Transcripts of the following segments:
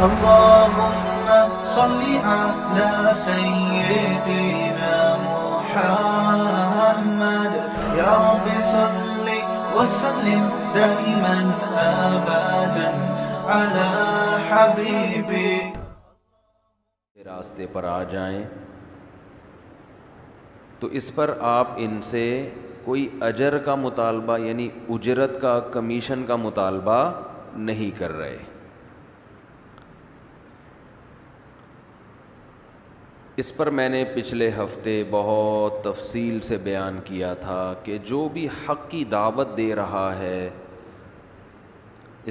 اللهم صل على سيدنا محمد يا رب صل وسلم دائما ابدا على حبيبي. راستے پر آ جائیں تو اس پر آپ ان سے کوئی اجر کا مطالبہ یعنی اجرت کا کمیشن کا مطالبہ نہیں کر رہے. اس پر میں نے پچھلے ہفتے بہت تفصیل سے بیان کیا تھا کہ جو بھی حق کی دعوت دے رہا ہے،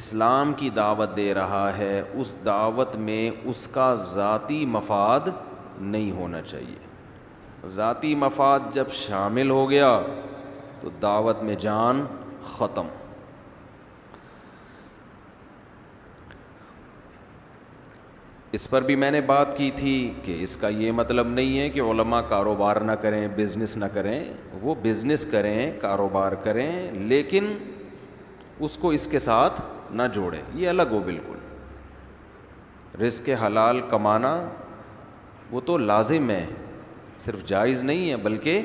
اسلام کی دعوت دے رہا ہے، اس دعوت میں اس کا ذاتی مفاد نہیں ہونا چاہیے. ذاتی مفاد جب شامل ہو گیا تو دعوت میں جان ختم. اس پر بھی میں نے بات کی تھی کہ اس کا یہ مطلب نہیں ہے کہ علماء کاروبار نہ کریں، بزنس نہ کریں. وہ بزنس کریں، کاروبار کریں، لیکن اس کو اس کے ساتھ نہ جوڑیں. یہ الگ ہو بالکل. رزق حلال کمانا وہ تو لازم ہے، صرف جائز نہیں ہے بلکہ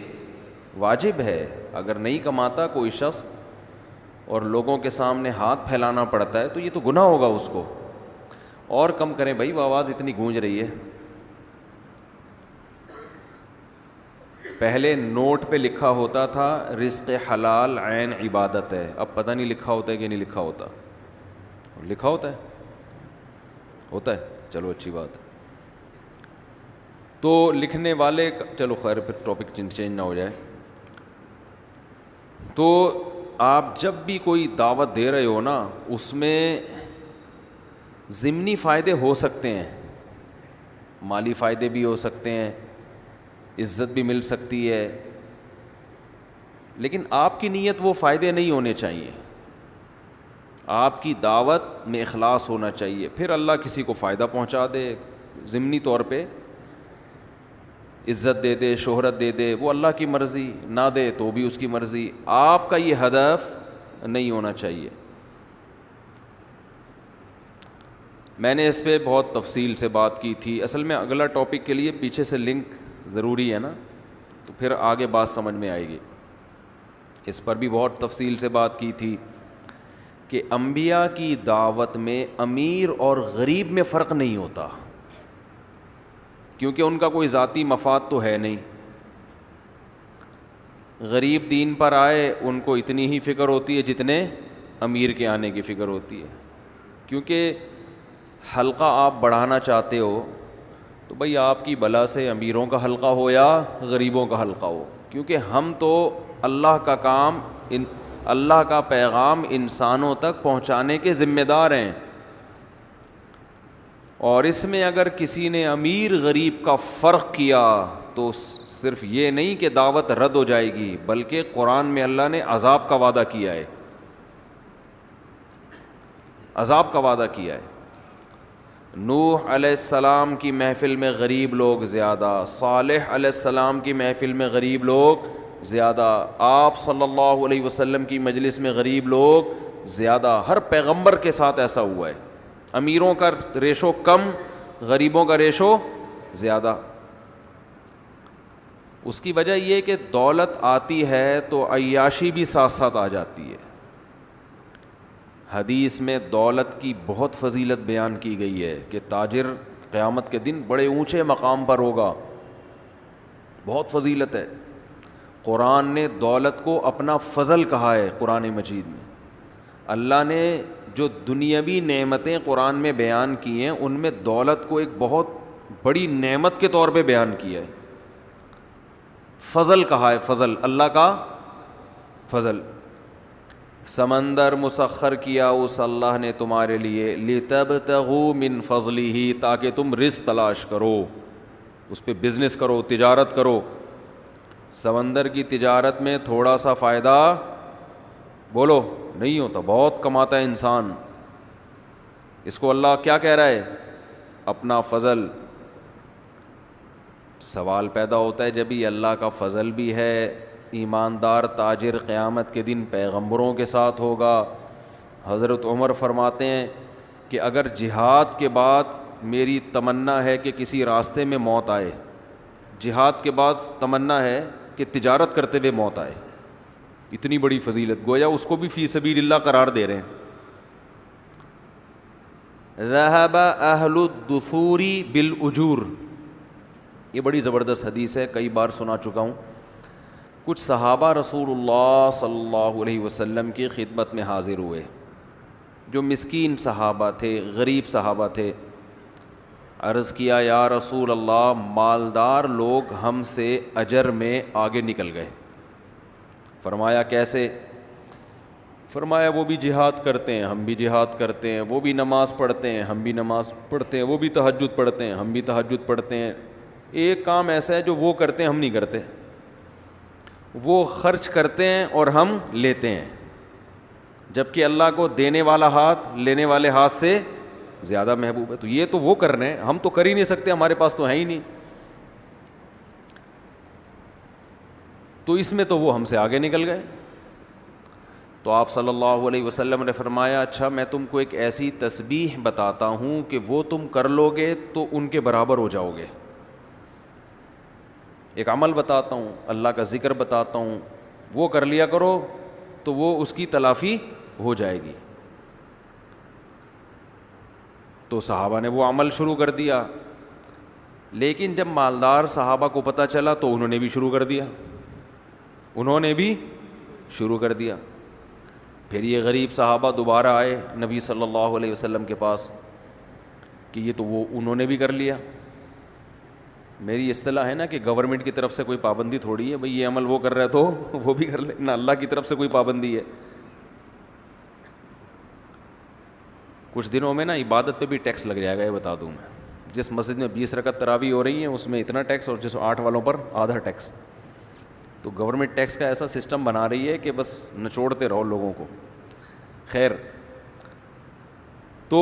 واجب ہے. اگر نہیں کماتا کوئی شخص اور لوگوں کے سامنے ہاتھ پھیلانا پڑتا ہے تو یہ تو گناہ ہوگا اس کو. اور کم کریں بھائی، وہ آواز اتنی گونج رہی ہے. پہلے نوٹ پہ لکھا ہوتا تھا رزق حلال عین عبادت ہے. اب پتہ نہیں لکھا ہوتا ہے کہ نہیں لکھا ہوتا. لکھا ہوتا ہے؟ ہوتا ہے، چلو اچھی بات ہے. تو لکھنے والے چلو خیر پھر ٹاپک چینج نہ ہو جائے. تو آپ جب بھی کوئی دعوت دے رہے ہو نا، اس میں ضمنی فائدے ہو سکتے ہیں، مالی فائدے بھی ہو سکتے ہیں، عزت بھی مل سکتی ہے، لیکن آپ کی نیت وہ فائدے نہیں ہونے چاہیے. آپ کی دعوت میں اخلاص ہونا چاہیے. پھر اللہ کسی کو فائدہ پہنچا دے، ضمنی طور پہ عزت دے دے، شہرت دے دے، وہ اللہ کی مرضی، نہ دے تو بھی اس کی مرضی. آپ کا یہ ہدف نہیں ہونا چاہیے. میں نے اس پہ بہت تفصیل سے بات کی تھی. اصل میں اگلا ٹاپک کے لیے پیچھے سے لنک ضروری ہے نا، تو پھر آگے بات سمجھ میں آئے گی. اس پر بھی بہت تفصیل سے بات کی تھی کہ انبیاء کی دعوت میں امیر اور غریب میں فرق نہیں ہوتا، کیونکہ ان کا کوئی ذاتی مفاد تو ہے نہیں. غریب دین پر آئے ان کو اتنی ہی فکر ہوتی ہے جتنے امیر کے آنے کی فکر ہوتی ہے. کیونکہ حلقہ آپ بڑھانا چاہتے ہو تو بھائی آپ کی بلا سے امیروں کا حلقہ ہو یا غریبوں کا حلقہ ہو، کیونکہ ہم تو اللہ کا کام، اللہ کا پیغام انسانوں تک پہنچانے کے ذمہ دار ہیں. اور اس میں اگر کسی نے امیر غریب کا فرق کیا تو صرف یہ نہیں کہ دعوت رد ہو جائے گی، بلکہ قرآن میں اللہ نے عذاب کا وعدہ کیا ہے. عذاب کا وعدہ کیا ہے. نوح علیہ السلام کی محفل میں غریب لوگ زیادہ، صالح علیہ السلام کی محفل میں غریب لوگ زیادہ، آپ صلی اللہ علیہ وسلم کی مجلس میں غریب لوگ زیادہ. ہر پیغمبر کے ساتھ ایسا ہوا ہے. امیروں کا ریشو کم، غریبوں کا ریشو زیادہ. اس کی وجہ یہ کہ دولت آتی ہے تو عیاشی بھی ساتھ ساتھ آ جاتی ہے. حدیث میں دولت کی بہت فضیلت بیان کی گئی ہے کہ تاجر قیامت کے دن بڑے اونچے مقام پر ہوگا. بہت فضیلت ہے. قرآن نے دولت کو اپنا فضل کہا ہے. قرآن مجید میں اللہ نے جو دنیاوی نعمتیں قرآن میں بیان کی ہیں ان میں دولت کو ایک بہت بڑی نعمت کے طور پہ بیان کیا ہے. فضل کہا ہے، فضل، اللہ کا فضل. سمندر مسخر کیا اس اللہ نے تمہارے لیے، لِتَبْتَغُوا مِنْ فَضْلِهِ، تاکہ تم رزق تلاش کرو، اس پہ بزنس کرو، تجارت کرو. سمندر کی تجارت میں تھوڑا سا فائدہ بولو نہیں ہوتا، بہت کماتا ہے انسان. اس کو اللہ کیا کہہ رہا ہے؟ اپنا فضل. سوال پیدا ہوتا ہے جب یہ اللہ کا فضل بھی ہے، ایماندار تاجر قیامت کے دن پیغمبروں کے ساتھ ہوگا. حضرت عمر فرماتے ہیں کہ اگر جہاد کے بعد میری تمنا ہے کہ کسی راستے میں موت آئے، جہاد کے بعد تمنا ہے کہ تجارت کرتے ہوئے موت آئے، اتنی بڑی فضیلت، گویا اس کو بھی فی سبیل اللہ قرار دے رہے ہیں۔ ذہب اہل الدثور بالاجور، یہ بڑی زبردست حدیث ہے، کئی بار سنا چکا ہوں۔ کچھ صحابہ رسول اللہ صلی اللہ علیہ وسلم کی خدمت میں حاضر ہوئے، جو مسکین صحابہ تھے، غریب صحابہ تھے۔ عرض کیا یا رسول اللہ، مالدار لوگ ہم سے اجر میں آگے نکل گئے۔ فرمایا کیسے؟ فرمایا وہ بھی جہاد کرتے ہیں، ہم بھی جہاد کرتے ہیں، وہ بھی نماز پڑھتے ہیں، ہم بھی نماز پڑھتے ہیں، وہ بھی تہجد پڑھتے ہیں، ہم بھی تہجد پڑھتے ہیں۔ ایک کام ایسا ہے جو وہ کرتے ہیں ہم نہیں کرتے، وہ خرچ کرتے ہیں اور ہم لیتے ہیں، جبکہ اللہ کو دینے والا ہاتھ لینے والے ہاتھ سے زیادہ محبوب ہے۔ تو یہ تو وہ کر رہے ہیں، ہم تو کر ہی نہیں سکتے، ہمارے پاس تو ہے ہی نہیں۔ تو اس میں تو وہ ہم سے آگے نکل گئے۔ تو آپ صلی اللہ علیہ وسلم نے فرمایا اچھا میں تم کو ایک ایسی تسبیح بتاتا ہوں کہ وہ تم کر لو گے تو ان کے برابر ہو جاؤ گے۔ ایک عمل بتاتا ہوں، اللہ کا ذکر بتاتا ہوں، وہ کر لیا کرو تو وہ اس کی تلافی ہو جائے گی۔ تو صحابہ نے وہ عمل شروع کر دیا، لیکن جب مالدار صحابہ کو پتہ چلا تو انہوں نے بھی شروع کر دیا۔ پھر یہ غریب صحابہ دوبارہ آئے نبی صلی اللہ علیہ وسلم کے پاس کہ یہ تو وہ انہوں نے بھی کر لیا۔ میری اصطلاح ہے نا کہ گورنمنٹ کی طرف سے کوئی پابندی تھوڑی ہے بھئی یہ عمل وہ کر رہا ہے تو وہ بھی کر لے، نہ اللہ کی طرف سے کوئی پابندی ہے۔ کچھ دنوں میں نا عبادت پہ بھی ٹیکس لگ جائے گا، یہ بتا دوں میں۔ جس مسجد میں 20 رکعت تراویح ہو رہی ہیں اس میں اتنا ٹیکس، اور جس 8 والوں پر آدھا ٹیکس۔ تو گورنمنٹ ٹیکس کا ایسا سسٹم بنا رہی ہے کہ بس نچوڑتے رہو لوگوں کو۔ خیر، تو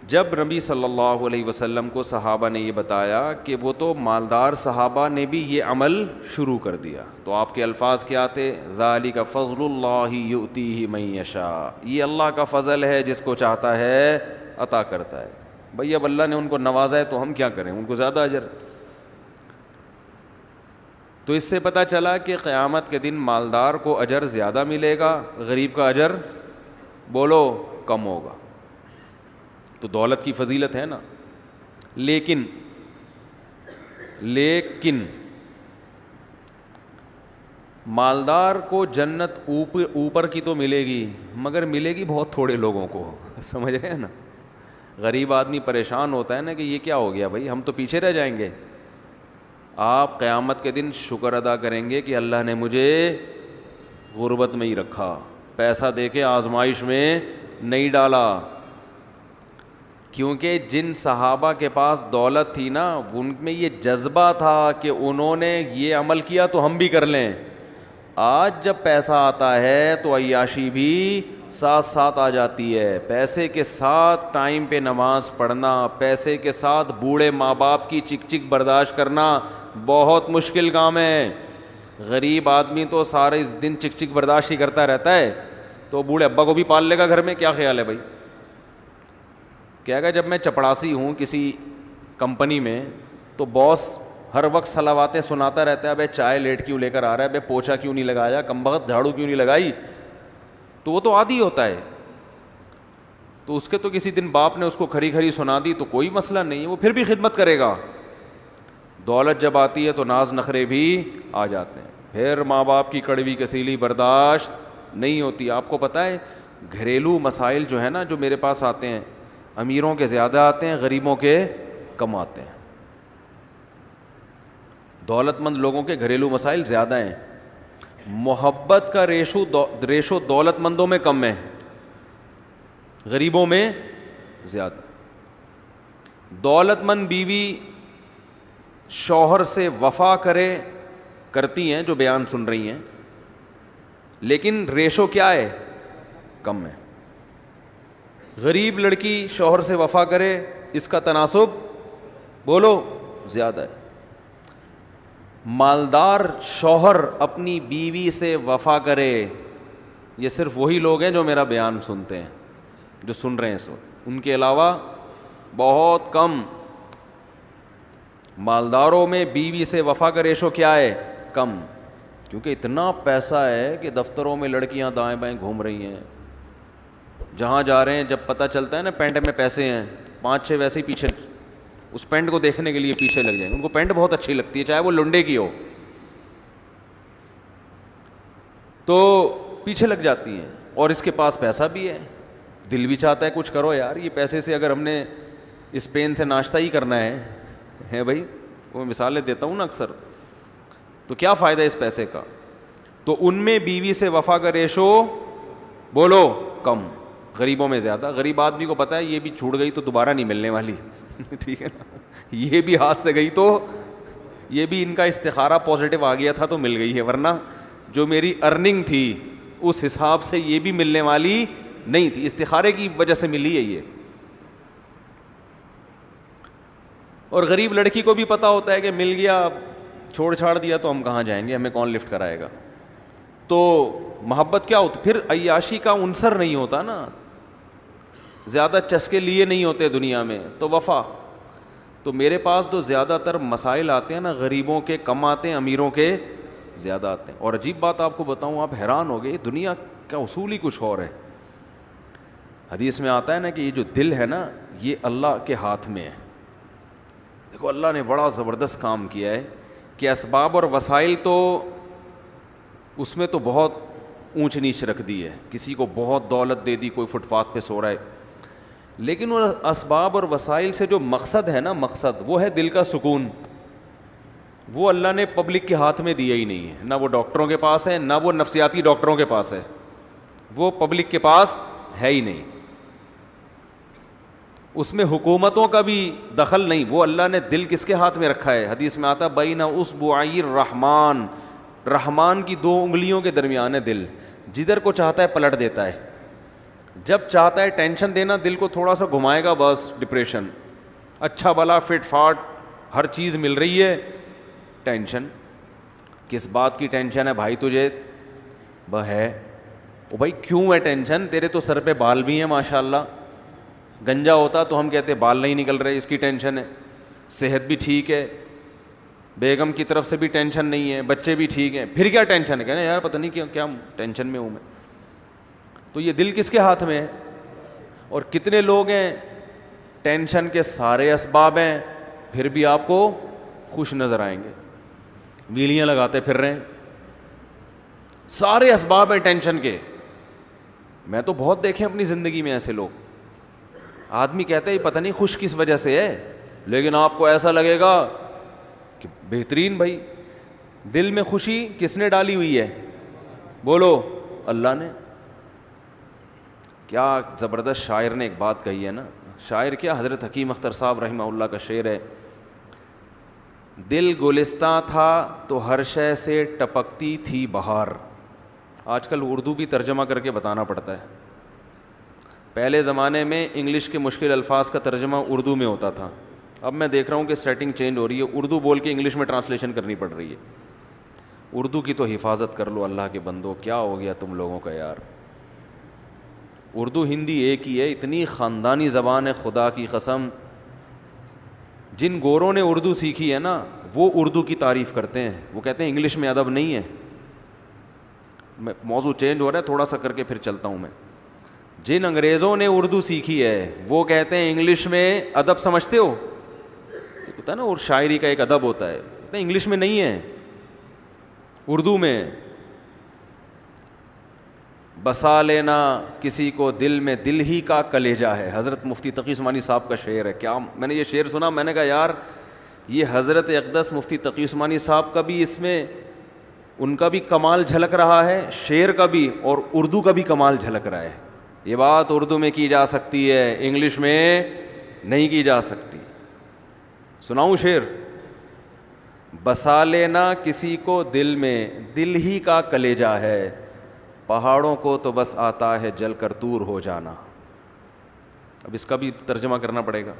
جب نبی صلی اللہ علیہ وسلم کو صحابہ نے یہ بتایا کہ وہ تو مالدار صحابہ نے بھی یہ عمل شروع کر دیا، تو آپ کے الفاظ کیا تھے؟ ذالک فضل اللہ یؤتیہ من یشاء، یہ اللہ کا فضل ہے، جس کو چاہتا ہے عطا کرتا ہے۔ بھئی اب اللہ نے ان کو نوازا ہے تو ہم کیا کریں، ان کو زیادہ اجر۔ تو اس سے پتہ چلا کہ قیامت کے دن مالدار کو اجر زیادہ ملے گا، غریب کا اجر بولو کم ہوگا۔ تو دولت کی فضیلت ہے نا، لیکن مالدار کو جنت اوپر کی تو ملے گی، مگر ملے گی بہت تھوڑے لوگوں کو، سمجھ رہے ہیں نا۔ غریب آدمی پریشان ہوتا ہے نا کہ یہ کیا ہو گیا بھائی، ہم تو پیچھے رہ جائیں گے۔ آپ قیامت کے دن شکر ادا کریں گے کہ اللہ نے مجھے غربت میں ہی رکھا، پیسہ دے کے آزمائش میں نہیں ڈالا۔ کیونکہ جن صحابہ کے پاس دولت تھی نا، ان میں یہ جذبہ تھا کہ انہوں نے یہ عمل کیا تو ہم بھی کر لیں۔ آج جب پیسہ آتا ہے تو عیاشی بھی ساتھ ساتھ آ جاتی ہے، پیسے کے ساتھ ٹائم پہ نماز پڑھنا، پیسے کے ساتھ بوڑھے ماں باپ کی چک چک برداشت کرنا بہت مشکل کام ہے۔ غریب آدمی تو سارے اس دن چک چک برداشت ہی کرتا رہتا ہے، تو بوڑھے ابا کو بھی پال لے گا گھر میں، کیا خیال ہے بھائی؟ کہے گا جب میں چپڑاسی ہوں کسی کمپنی میں تو باس ہر وقت صلواتیں سناتا رہتا ہے، بھائی چائے لیٹ کیوں لے کر آ رہا ہے، بھائی پوچھا کیوں نہیں لگایا، کمبخت جھاڑو کیوں نہیں لگائی، تو وہ تو عادی ہوتا ہے۔ تو اس کے تو کسی دن باپ نے اس کو کھری کھری سنا دی تو کوئی مسئلہ نہیں ہے، وہ پھر بھی خدمت کرے گا۔ دولت جب آتی ہے تو ناز نخرے بھی آ جاتے ہیں، پھر ماں باپ کی کڑوی کسیلی برداشت نہیں ہوتی۔ آپ کو پتہ ہے گھریلو مسائل جو ہے نا، جو میرے پاس آتے ہیں، امیروں کے زیادہ آتے ہیں، غریبوں کے کم آتے ہیں۔ دولت مند لوگوں کے گھریلو مسائل زیادہ ہیں، محبت کا ریشو دولت مندوں میں کم ہے، غریبوں میں زیادہ۔ دولت مند بیوی شوہر سے وفا کرتی ہیں، جو بیان سن رہی ہیں، لیکن ریشو کیا ہے؟ کم ہے۔ غریب لڑکی شوہر سے وفا کرے، اس کا تناسب بولو زیادہ ہے۔ مالدار شوہر اپنی بیوی سے وفا کرے، یہ صرف وہی لوگ ہیں جو میرا بیان سنتے ہیں، جو سن رہے ہیں اس وقت۔ ان کے علاوہ بہت کم. مالداروں میں بیوی سے وفا کا ریشو کیا ہے؟ کم. کیونکہ اتنا پیسہ ہے کہ دفتروں میں لڑکیاں دائیں بائیں گھوم رہی ہیں, جہاں جا رہے ہیں جب پتہ چلتا ہے نا پینٹ میں پیسے ہیں, 5-6 ویسے ہی پیچھے اس پینٹ کو دیکھنے کے لیے پیچھے لگ جائیں گے. ان کو پینٹ بہت اچھی لگتی ہے چاہے وہ لنڈے کی ہو, تو پیچھے لگ جاتی ہیں. اور اس کے پاس پیسہ بھی ہے, دل بھی چاہتا ہے کچھ کرو یار, یہ پیسے سے اگر ہم نے اسپین سے ناشتہ ہی کرنا ہے بھائی, وہ مثالیں دیتا ہوں نا اکثر, تو کیا فائدہ ہے اس پیسے کا. تو ان میں بیوی سے وفا کا ریشو بولو کم, غریبوں میں زیادہ. غریب آدمی کو پتہ ہے یہ بھی چھوٹ گئی تو دوبارہ نہیں ملنے والی, ٹھیک ہے نا, یہ بھی ہاتھ سے گئی تو یہ بھی ان کا استخارہ پازیٹیو آ گیا تھا تو مل گئی ہے, ورنہ جو میری ارننگ تھی اس حساب سے یہ بھی ملنے والی نہیں تھی, استخارے کی وجہ سے ملی ہے یہ. اور غریب لڑکی کو بھی پتہ ہوتا ہے کہ مل گیا, چھوڑ چھاڑ دیا تو ہم کہاں جائیں گے, ہمیں کون لفٹ کرائے گا. تو محبت کیا ہوتی, پھر عیاشی کا عنصر نہیں ہوتا نا, زیادہ چسکے لیے نہیں ہوتے دنیا میں, تو وفا. تو میرے پاس تو زیادہ تر مسائل آتے ہیں نا, غریبوں کے کم آتے ہیں, امیروں کے زیادہ آتے ہیں. اور عجیب بات آپ کو بتاؤں, آپ حیران ہو گئے, دنیا کا اصول ہی کچھ اور ہے. حدیث میں آتا ہے نا کہ یہ جو دل ہے نا یہ اللہ کے ہاتھ میں ہے. دیکھو اللہ نے بڑا زبردست کام کیا ہے کہ اسباب اور وسائل تو اس میں تو بہت اونچ نیچ رکھ دی ہے, کسی کو بہت دولت دے دی, کوئی فٹ پاتھ پہ سو رہا ہے, لیکن وہ اسباب اور وسائل سے جو مقصد ہے نا, مقصد وہ ہے دل کا سکون. وہ اللہ نے پبلک کے ہاتھ میں دیا ہی نہیں ہے, نہ وہ ڈاکٹروں کے پاس ہے, نہ وہ نفسیاتی ڈاکٹروں کے پاس ہے, وہ پبلک کے پاس ہے ہی نہیں. اس میں حکومتوں کا بھی دخل نہیں, وہ اللہ نے دل کس کے ہاتھ میں رکھا ہے. حدیث میں آتا بین اصبعی الرحمن, رحمان کی 2 انگلیوں کے درمیان ہے دل, جدھر کو چاہتا ہے پلٹ دیتا ہے. جب چاہتا ہے ٹینشن دینا, دل کو تھوڑا سا گھمائے گا, بس ڈپریشن. اچھا بلا فٹ فاٹ ہر چیز مل رہی ہے, ٹینشن. کس بات کی ٹینشن ہے بھائی تجھے؟ وہ ہے او بھائی کیوں ہے ٹینشن؟ تیرے تو سر پہ بال بھی ہیں ماشاء اللہ, گنجا ہوتا تو ہم کہتے بال نہیں نکل رہے, اس کی ٹینشن ہے. صحت بھی ٹھیک ہے, بیگم کی طرف سے بھی ٹینشن نہیں ہے, بچے بھی ٹھیک ہیں, پھر کیا ٹینشن ہے؟ کہنا یار پتہ نہیں کیا ٹینشن میں ہوں میں. تو یہ دل کس کے ہاتھ میں ہے؟ اور کتنے لوگ ہیں ٹینشن کے سارے اسباب ہیں پھر بھی آپ کو خوش نظر آئیں گے, ویلیاں لگاتے پھر رہے ہیں, سارے اسباب ہیں ٹینشن کے. میں تو بہت دیکھے اپنی زندگی میں ایسے لوگ, آدمی کہتے ہیں پتہ نہیں خوش کس وجہ سے ہے, لیکن آپ کو ایسا لگے گا کہ بہترین. بھائی دل میں خوشی کس نے ڈالی ہوئی ہے؟ بولو اللہ نے. کیا زبردست شاعر نے ایک بات کہی ہے نا, شاعر کیا حضرت حکیم اختر صاحب رحمہ اللہ کا شعر ہے, دل گلستاں تھا تو ہر شے سے ٹپکتی تھی بہار. آج کل اردو بھی ترجمہ کر کے بتانا پڑتا ہے. پہلے زمانے میں انگلش کے مشکل الفاظ کا ترجمہ اردو میں ہوتا تھا, اب میں دیکھ رہا ہوں کہ سیٹنگ چینج ہو رہی ہے, اردو بول کے انگلش میں ٹرانسلیشن کرنی پڑ رہی ہے. اردو کی تو حفاظت کر لو اللہ کے بندو, کیا ہو گیا تم لوگوں کا یار. اردو ہندی ایک ہی ہے, اتنی خاندانی زبان ہے خدا کی قسم. جن گوروں نے اردو سیکھی ہے نا وہ اردو کی تعریف کرتے ہیں, وہ کہتے ہیں انگلش میں ادب نہیں ہے. موضوع چینج ہو رہا ہے تھوڑا سا کر کے پھر چلتا ہوں میں. جن انگریزوں نے اردو سیکھی ہے وہ کہتے ہیں انگلش میں ادب, سمجھتے ہو ہوتا ہے نا, اور شاعری کا ایک ادب ہوتا ہے, کہتے ہیں انگلش میں نہیں ہے, اردو میں. بسا لینا کسی کو دل میں دل ہی کا کلیجہ ہے, حضرت مفتی تقی عثمانی صاحب کا شعر ہے. کیا میں نے یہ شعر سنا, میں نے کہا یار یہ حضرت اقدس مفتی تقی عثمانی صاحب کا بھی اس میں ان کا بھی کمال جھلک رہا ہے, شعر کا بھی, اور اردو کا بھی کمال جھلک رہا ہے. یہ بات اردو میں کی جا سکتی ہے, انگلش میں نہیں کی جا سکتی. سناؤں شعر؟ بسا لینا کسی کو دل میں دل ہی کا کلیجہ ہے, پہاڑوں کو تو بس آتا ہے جل کر دور ہو جانا. اب اس کا بھی ترجمہ کرنا پڑے گا.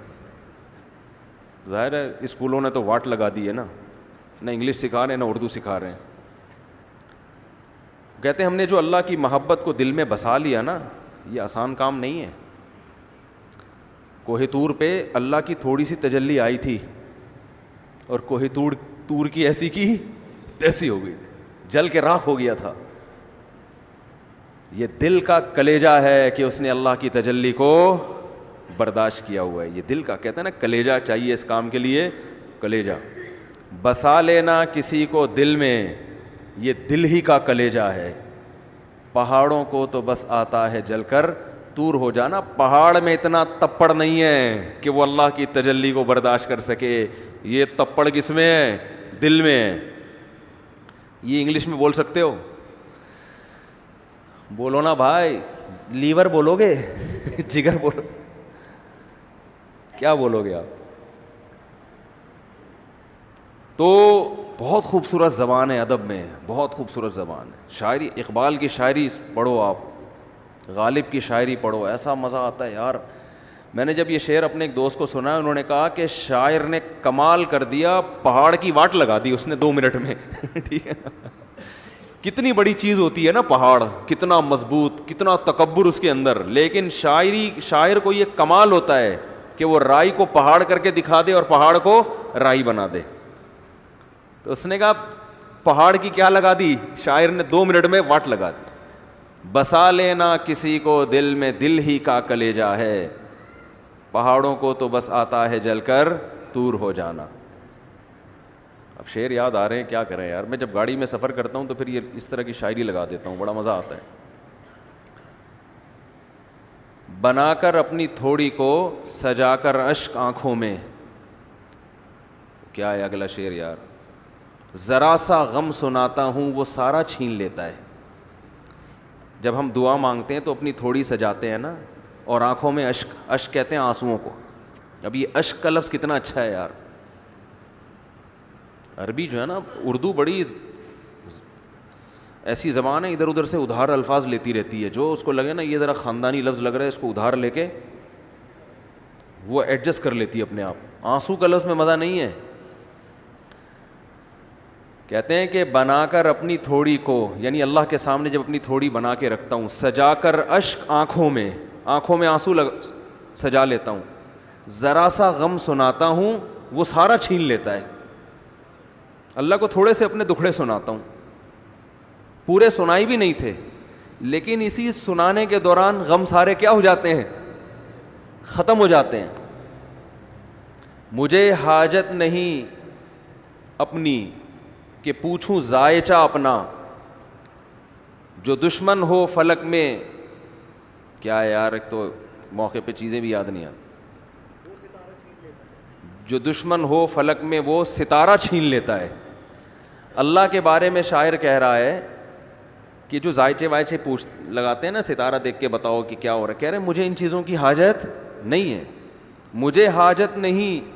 ظاہر ہے اسکولوں نے تو واٹ لگا دی ہے نا, نہ انگلش سکھا رہے ہیں نہ اردو سکھا رہے ہیں. کہتے ہیں ہم نے جو اللہ کی محبت کو دل میں بسا لیا نا, یہ آسان کام نہیں ہے. کوہ طور پہ اللہ کی تھوڑی سی تجلی آئی تھی اور کوہ طور کی ایسی کی تیسی ہو گئی, جل کے راکھ ہو گیا تھا. یہ دل کا کلیجہ ہے کہ اس نے اللہ کی تجلی کو برداشت کیا ہوا ہے. یہ دل کا, کہتے ہیں نا کلیجہ چاہیے اس کام کے لیے, کلیجہ. بسا لینا کسی کو دل میں, یہ دل ہی کا کلیجہ ہے. پہاڑوں کو تو بس آتا ہے جل کر طور ہو جانا. پہاڑ میں اتنا تپڑ نہیں ہے کہ وہ اللہ کی تجلی کو برداشت کر سکے. یہ تپڑ کس میں ہے؟ دل میں ہے. یہ انگلش میں بول سکتے ہو؟ بولو نا بھائی, لیور بولو گے جگر بولو, کیا بولو گے آپ؟ تو بہت خوبصورت زبان ہے ادب میں, بہت خوبصورت زبان ہے. شاعری, اقبال کی شاعری پڑھو آپ, غالب کی شاعری پڑھو, ایسا مزہ آتا ہے یار. میں نے جب یہ شعر اپنے ایک دوست کو سنا, انہوں نے کہا کہ شاعر نے کمال کر دیا, پہاڑ کی واٹ لگا دی اس نے 2 منٹ میں. ٹھیک ہے, کتنی بڑی چیز ہوتی ہے نا پہاڑ, کتنا مضبوط, کتنا تکبر اس کے اندر, لیکن شاعر کو یہ کمال ہوتا ہے کہ وہ رائی کو پہاڑ کر کے دکھا دے اور پہاڑ کو رائی بنا دے. تو اس نے کہا پہاڑ کی کیا لگا دی, شاعر نے 2 منٹ میں واٹ لگا دی. بسا لینا کسی کو دل میں, دل ہی کا کلیجہ ہے. پہاڑوں کو تو بس آتا ہے جل کر طور ہو جانا. اب شعر یاد آ رہے ہیں, کیا کریں یار. میں جب گاڑی میں سفر کرتا ہوں تو پھر یہ اس طرح کی شاعری لگا دیتا ہوں, بڑا مزہ آتا ہے. بنا کر اپنی تھوڑی کو سجا کر اشک آنکھوں میں. کیا ہے اگلا شعر یار. ذرا سا غم سناتا ہوں وہ سارا چھین لیتا ہے. جب ہم دعا مانگتے ہیں تو اپنی تھوڑی سجاتے ہیں نا, اور آنکھوں میں اشک, اشک کہتے ہیں آنسوؤں کو. اب یہ اشک کا لفظ کتنا اچھا ہے یار. عربی جو ہے نا, اردو بڑی ایسی زبان ہے, ادھر ادھر سے ادھار الفاظ لیتی رہتی ہے. جو اس کو لگے نا یہ ذرا خاندانی لفظ لگ رہا ہے, اس کو ادھار لے کے وہ ایڈجسٹ کر لیتی ہے اپنے آپ. آنسو کا لفظ میں مزہ نہیں ہے. کہتے ہیں کہ بنا کر اپنی تھوڑی کو, یعنی اللہ کے سامنے جب اپنی تھوڑی بنا کے رکھتا ہوں, سجا کر اشک آنکھوں میں, آنکھوں میں آنسو سجا لیتا ہوں. ذرا سا غم سناتا ہوں وہ سارا چھین لیتا ہے. اللہ کو تھوڑے سے اپنے دکھڑے سناتا ہوں, پورے سنائی بھی نہیں تھے, لیکن اسی سنانے کے دوران غم سارے کیا ہو جاتے ہیں, ختم ہو جاتے ہیں. مجھے حاجت نہیں اپنی کہ پوچھوں ذائچہ اپنا, جو دشمن ہو فلک میں. کیا ہے یار, ایک تو موقع پہ چیزیں بھی یاد نہیں آتی. جو دشمن ہو فلک میں وہ ستارہ چھین لیتا ہے. اللہ کے بارے میں شاعر کہہ رہا ہے کہ جو ذائچے وائچے لگاتے ہیں نا, ستارہ دیکھ کے بتاؤ کہ کیا ہو رہا ہے, کہہ رہے ہیں مجھے ان چیزوں کی حاجت نہیں ہے. مجھے حاجت نہیں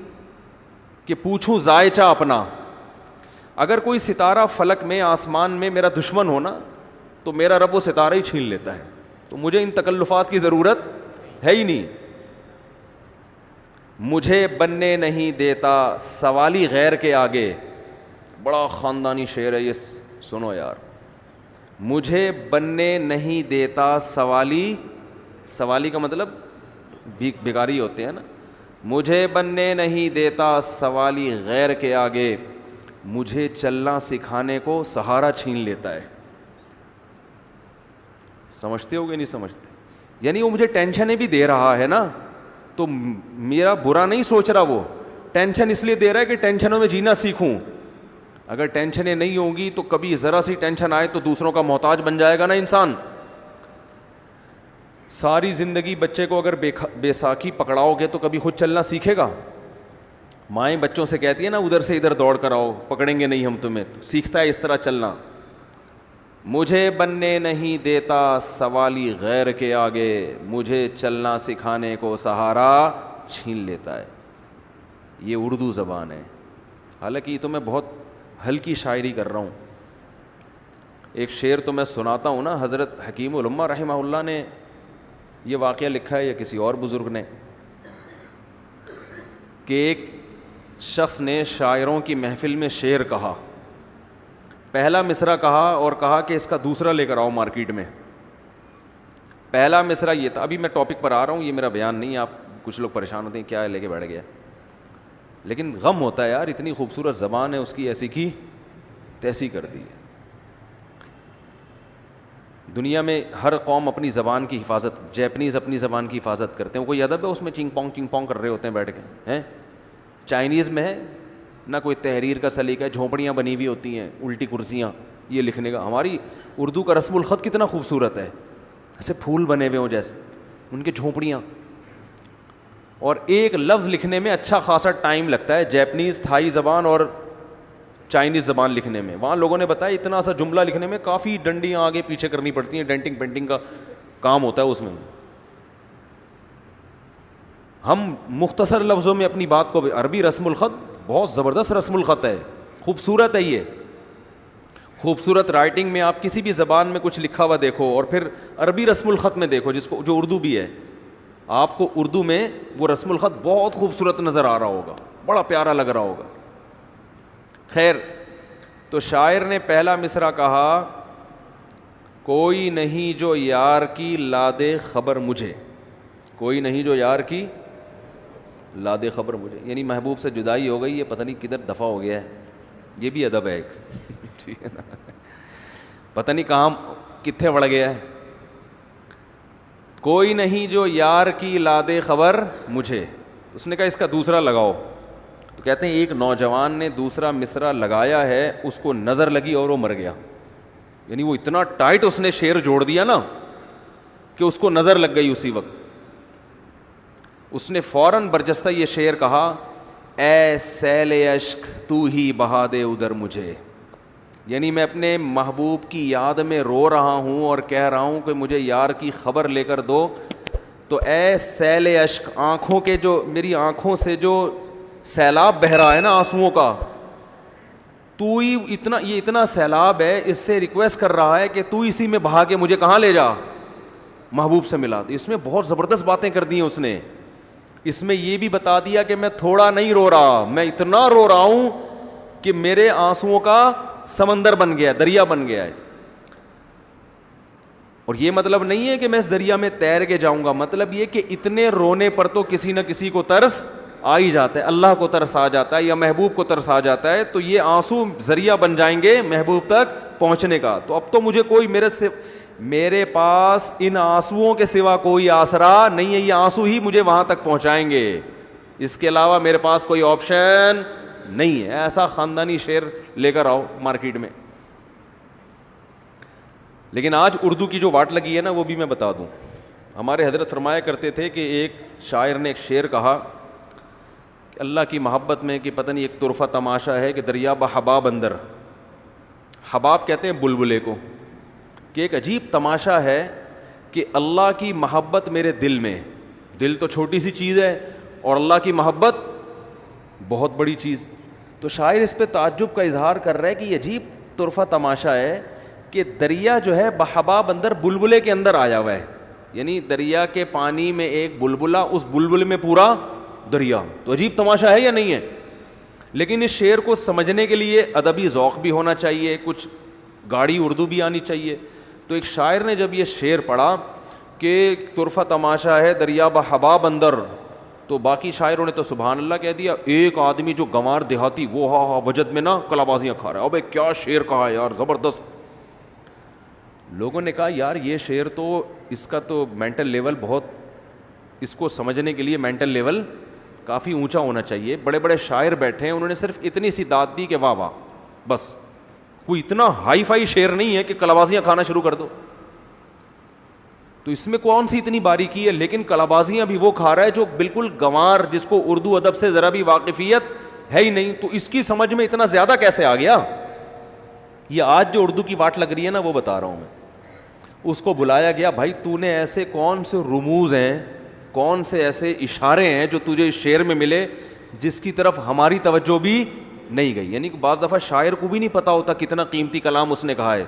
کہ پوچھوں ذائچہ اپنا. اگر کوئی ستارہ فلک میں, آسمان میں میرا دشمن ہو نا, تو میرا رب وہ ستارہ ہی چھین لیتا ہے. تو مجھے ان تکلفات کی ضرورت ہے ہی نہیں. مجھے بننے نہیں دیتا سوالی غیر کے آگے. بڑا خاندانی شعر ہے یہ, سنو یار. مجھے بننے نہیں دیتا سوالی, سوالی کا مطلب بھکاری ہوتے ہیں نا. مجھے بننے نہیں دیتا سوالی غیر کے آگے, مجھے چلنا سکھانے کو سہارا چھین لیتا ہے. سمجھتے ہو گے نہیں سمجھتے؟ یعنی وہ مجھے ٹینشنیں بھی دے رہا ہے نا, تو میرا برا نہیں سوچ رہا, وہ ٹینشن اس لیے دے رہا ہے کہ ٹینشنوں میں جینا سیکھوں. اگر ٹینشنیں نہیں ہوں گی تو کبھی ذرا سی ٹینشن آئے تو دوسروں کا محتاج بن جائے گا نا انسان. ساری زندگی بچے کو اگر بیساکھی پکڑاؤ گے تو کبھی خود چلنا سیکھے گا؟ مائیں بچوں سے کہتی ہیں نا ادھر سے ادھر دوڑ کر آؤ, پکڑیں گے نہیں ہم تمہیں, تو سیکھتا ہے اس طرح چلنا. مجھے بننے نہیں دیتا سوالی غیر کے آگے, مجھے چلنا سکھانے کو سہارا چھین لیتا ہے. یہ اردو زبان ہے. حالانکہ یہ تو میں بہت ہلکی شاعری کر رہا ہوں. ایک شعر تو میں سناتا ہوں نا, حضرت حکیم الامہ رحمہ اللہ نے یہ واقعہ لکھا ہے, یا کسی اور بزرگ نے, کہ ایک شخص نے شاعروں کی محفل میں شعر کہا. پہلا مصرع کہا اور کہا کہ اس کا دوسرا لے کر آؤ مارکیٹ میں. پہلا مصرع یہ تھا, ابھی میں ٹاپک پر آ رہا ہوں, یہ میرا بیان نہیں, آپ کچھ لوگ پریشان ہوتے ہیں کیا لے کے بیٹھ گیا, لیکن غم ہوتا ہے یار, اتنی خوبصورت زبان ہے اس کی, ایسی کی تیسی کر دی ہے. دنیا میں ہر قوم اپنی زبان کی حفاظت, جیپنیز اپنی زبان کی حفاظت کرتے ہیں, کوئی ادب ہے اس میں چنگ پونگ کر رہے ہوتے ہیں بیٹھ کے ہیں. چائنیز میں ہے نہ کوئی تحریر کا سلیقہ ہے, جھونپڑیاں بنی ہوئی ہوتی ہیں, الٹی کرسیاں, یہ لکھنے کا. ہماری اردو کا رسم الخط کتنا خوبصورت ہے, ایسے پھول بنے ہوئے ہوں جیسے, ان کے جھونپڑیاں, اور ایک لفظ لکھنے میں اچھا خاصا ٹائم لگتا ہے. جیپنیز, تھائی زبان اور چائنیز زبان لکھنے میں, وہاں لوگوں نے بتایا اتنا سا جملہ لکھنے میں کافی ڈنڈیاں آگے پیچھے کرنی پڑتی ہیں, ڈینٹنگ پینٹنگ کا کام ہوتا ہے اس میں. ہم مختصر لفظوں میں اپنی بات کو, عربی رسم الخط بہت زبردست رسم الخط ہے, خوبصورت ہے. یہ خوبصورت رائٹنگ میں آپ کسی بھی زبان میں کچھ لکھا ہوا دیکھو اور پھر عربی رسم الخط میں دیکھو, جس کو جو اردو بھی ہے, آپ کو اردو میں وہ رسم الخط بہت خوبصورت نظر آ رہا ہوگا, بڑا پیارا لگ رہا ہوگا. خیر, تو شاعر نے پہلا مصرع کہا, کوئی نہیں جو یار کی لادے خبر مجھے, کوئی نہیں جو یار کی لادے خبر مجھے, یعنی محبوب سے جدائی ہو گئی, یہ پتہ نہیں کدھر دفع ہو گیا ہے. یہ بھی ادب ہے ایک, ٹھیک ہے نا, پتہ نہیں کہاں کتنے بڑھ گیا ہے. کوئی نہیں جو یار کی لادے خبر مجھے, اس نے کہا اس کا دوسرا لگاؤ. تو کہتے ہیں ایک نوجوان نے دوسرا مصرع لگایا ہے, اس کو نظر لگی اور وہ مر گیا. یعنی وہ اتنا ٹائٹ اس نے شعر جوڑ دیا نا کہ اس کو نظر لگ گئی اسی وقت. اس نے فوراً برجستہ یہ شعر کہا, اے سیل اشک تو ہی بہا دے ادھر مجھے. یعنی میں اپنے محبوب کی یاد میں رو رہا ہوں اور کہہ رہا ہوں کہ مجھے یار کی خبر لے کر دو. تو اے سیل اشک, آنکھوں کے جو, میری آنکھوں سے جو سیلاب بہہ رہا ہے نا آنسوؤں کا, تو ہی اتنا, یہ اتنا سیلاب ہے, اس سے ریکویسٹ کر رہا ہے کہ تو اسی میں بہا کے مجھے کہاں لے جا, محبوب سے ملا. تو اس میں بہت زبردست باتیں کر دی ہیں اس نے. اس میں یہ بھی بتا دیا کہ میں تھوڑا نہیں رو رہا, میں اتنا رو رہا ہوں کہ میرے آنسوؤں کا سمندر بن گیا, دریا بن گیا ہے. اور یہ مطلب نہیں ہے کہ میں اس دریا میں تیر کے جاؤں گا, مطلب یہ کہ اتنے رونے پر تو کسی نہ کسی کو ترس آ ہی جاتا ہے, اللہ کو ترس آ جاتا ہے یا محبوب کو ترس آ جاتا ہے. تو یہ آنسو ذریعہ بن جائیں گے محبوب تک پہنچنے کا. تو اب تو مجھے کوئی میرے پاس ان آنسوؤں کے سوا کوئی آسرا نہیں ہے, یہ آنسو ہی مجھے وہاں تک پہنچائیں گے, اس کے علاوہ میرے پاس کوئی آپشن نہیں ہے. ایسا خاندانی شعر لے کر آؤ مارکیٹ میں. لیکن آج اردو کی جو واٹ لگی ہے نا وہ بھی میں بتا دوں. ہمارے حضرت فرمایا کرتے تھے کہ ایک شاعر نے ایک شعر کہا اللہ کی محبت میں کہ پتہ نہیں ایک طرفہ تماشا ہے کہ دریا بحباب اندر, حباب کہتے ہیں بلبلے کو, کہ ایک عجیب تماشا ہے کہ اللہ کی محبت میرے دل میں, دل تو چھوٹی سی چیز ہے اور اللہ کی محبت بہت بڑی چیز. تو شاعر اس پہ تعجب کا اظہار کر رہا ہے کہ یہ عجیب طرفہ تماشا ہے کہ دریا جو ہے بحباب اندر بلبلے کے اندر آیا ہوا ہے. یعنی دریا کے پانی میں ایک بلبلا, اس بلبلے میں پورا دریا. تو عجیب تماشا ہے یا نہیں ہے؟ لیکن اس شعر کو سمجھنے کے لیے ادبی ذوق بھی ہونا چاہیے, کچھ گاڑی اردو بھی آنی چاہیے. تو ایک شاعر نے جب یہ شعر پڑھا کہ طرفہ تماشا ہے دریا بحباب اندر, تو باقی شاعروں نے تو سبحان اللہ کہہ دیا. ایک آدمی جو گنوار دیہاتی وہ ہاں وجد میں نا کلا بازیاں کھا رہا ہے, ابے کیا شعر کہا ہے یار, زبردست. لوگوں نے کہا یار یہ شعر تو, اس کا تو مینٹل لیول بہت, اس کو سمجھنے کے لیے مینٹل لیول کافی اونچا ہونا چاہیے. بڑے بڑے شاعر بیٹھے ہیں, انہوں نے صرف اتنی سی داد دی کہ واہ واہ, بس. کوئی اتنا ہائی فائی شعر نہیں ہے کہ کلابازیاں کھانا شروع کر دو. تو اس میں کون سی اتنی باریکی ہے, لیکن کلابازیاں بھی وہ کھا رہا ہے جو بالکل گنوار, جس کو اردو ادب سے ذرا بھی واقفیت ہے ہی نہیں. تو اس کی سمجھ میں اتنا زیادہ کیسے آ گیا؟ یہ آج جو اردو کی واٹ لگ رہی ہے نا وہ بتا رہا ہوں میں. اس کو بلایا گیا, بھائی تو نے ایسے کون سے رموز ہیں, کون سے ایسے اشارے ہیں جو تجھے اس شعر میں ملے جس کی طرف ہماری توجہ بھی نہیں گئی. یعنی کہ بعض دفعہ شاعر کو بھی نہیں پتا ہوتا کتنا قیمتی کلام اس نے کہا ہے,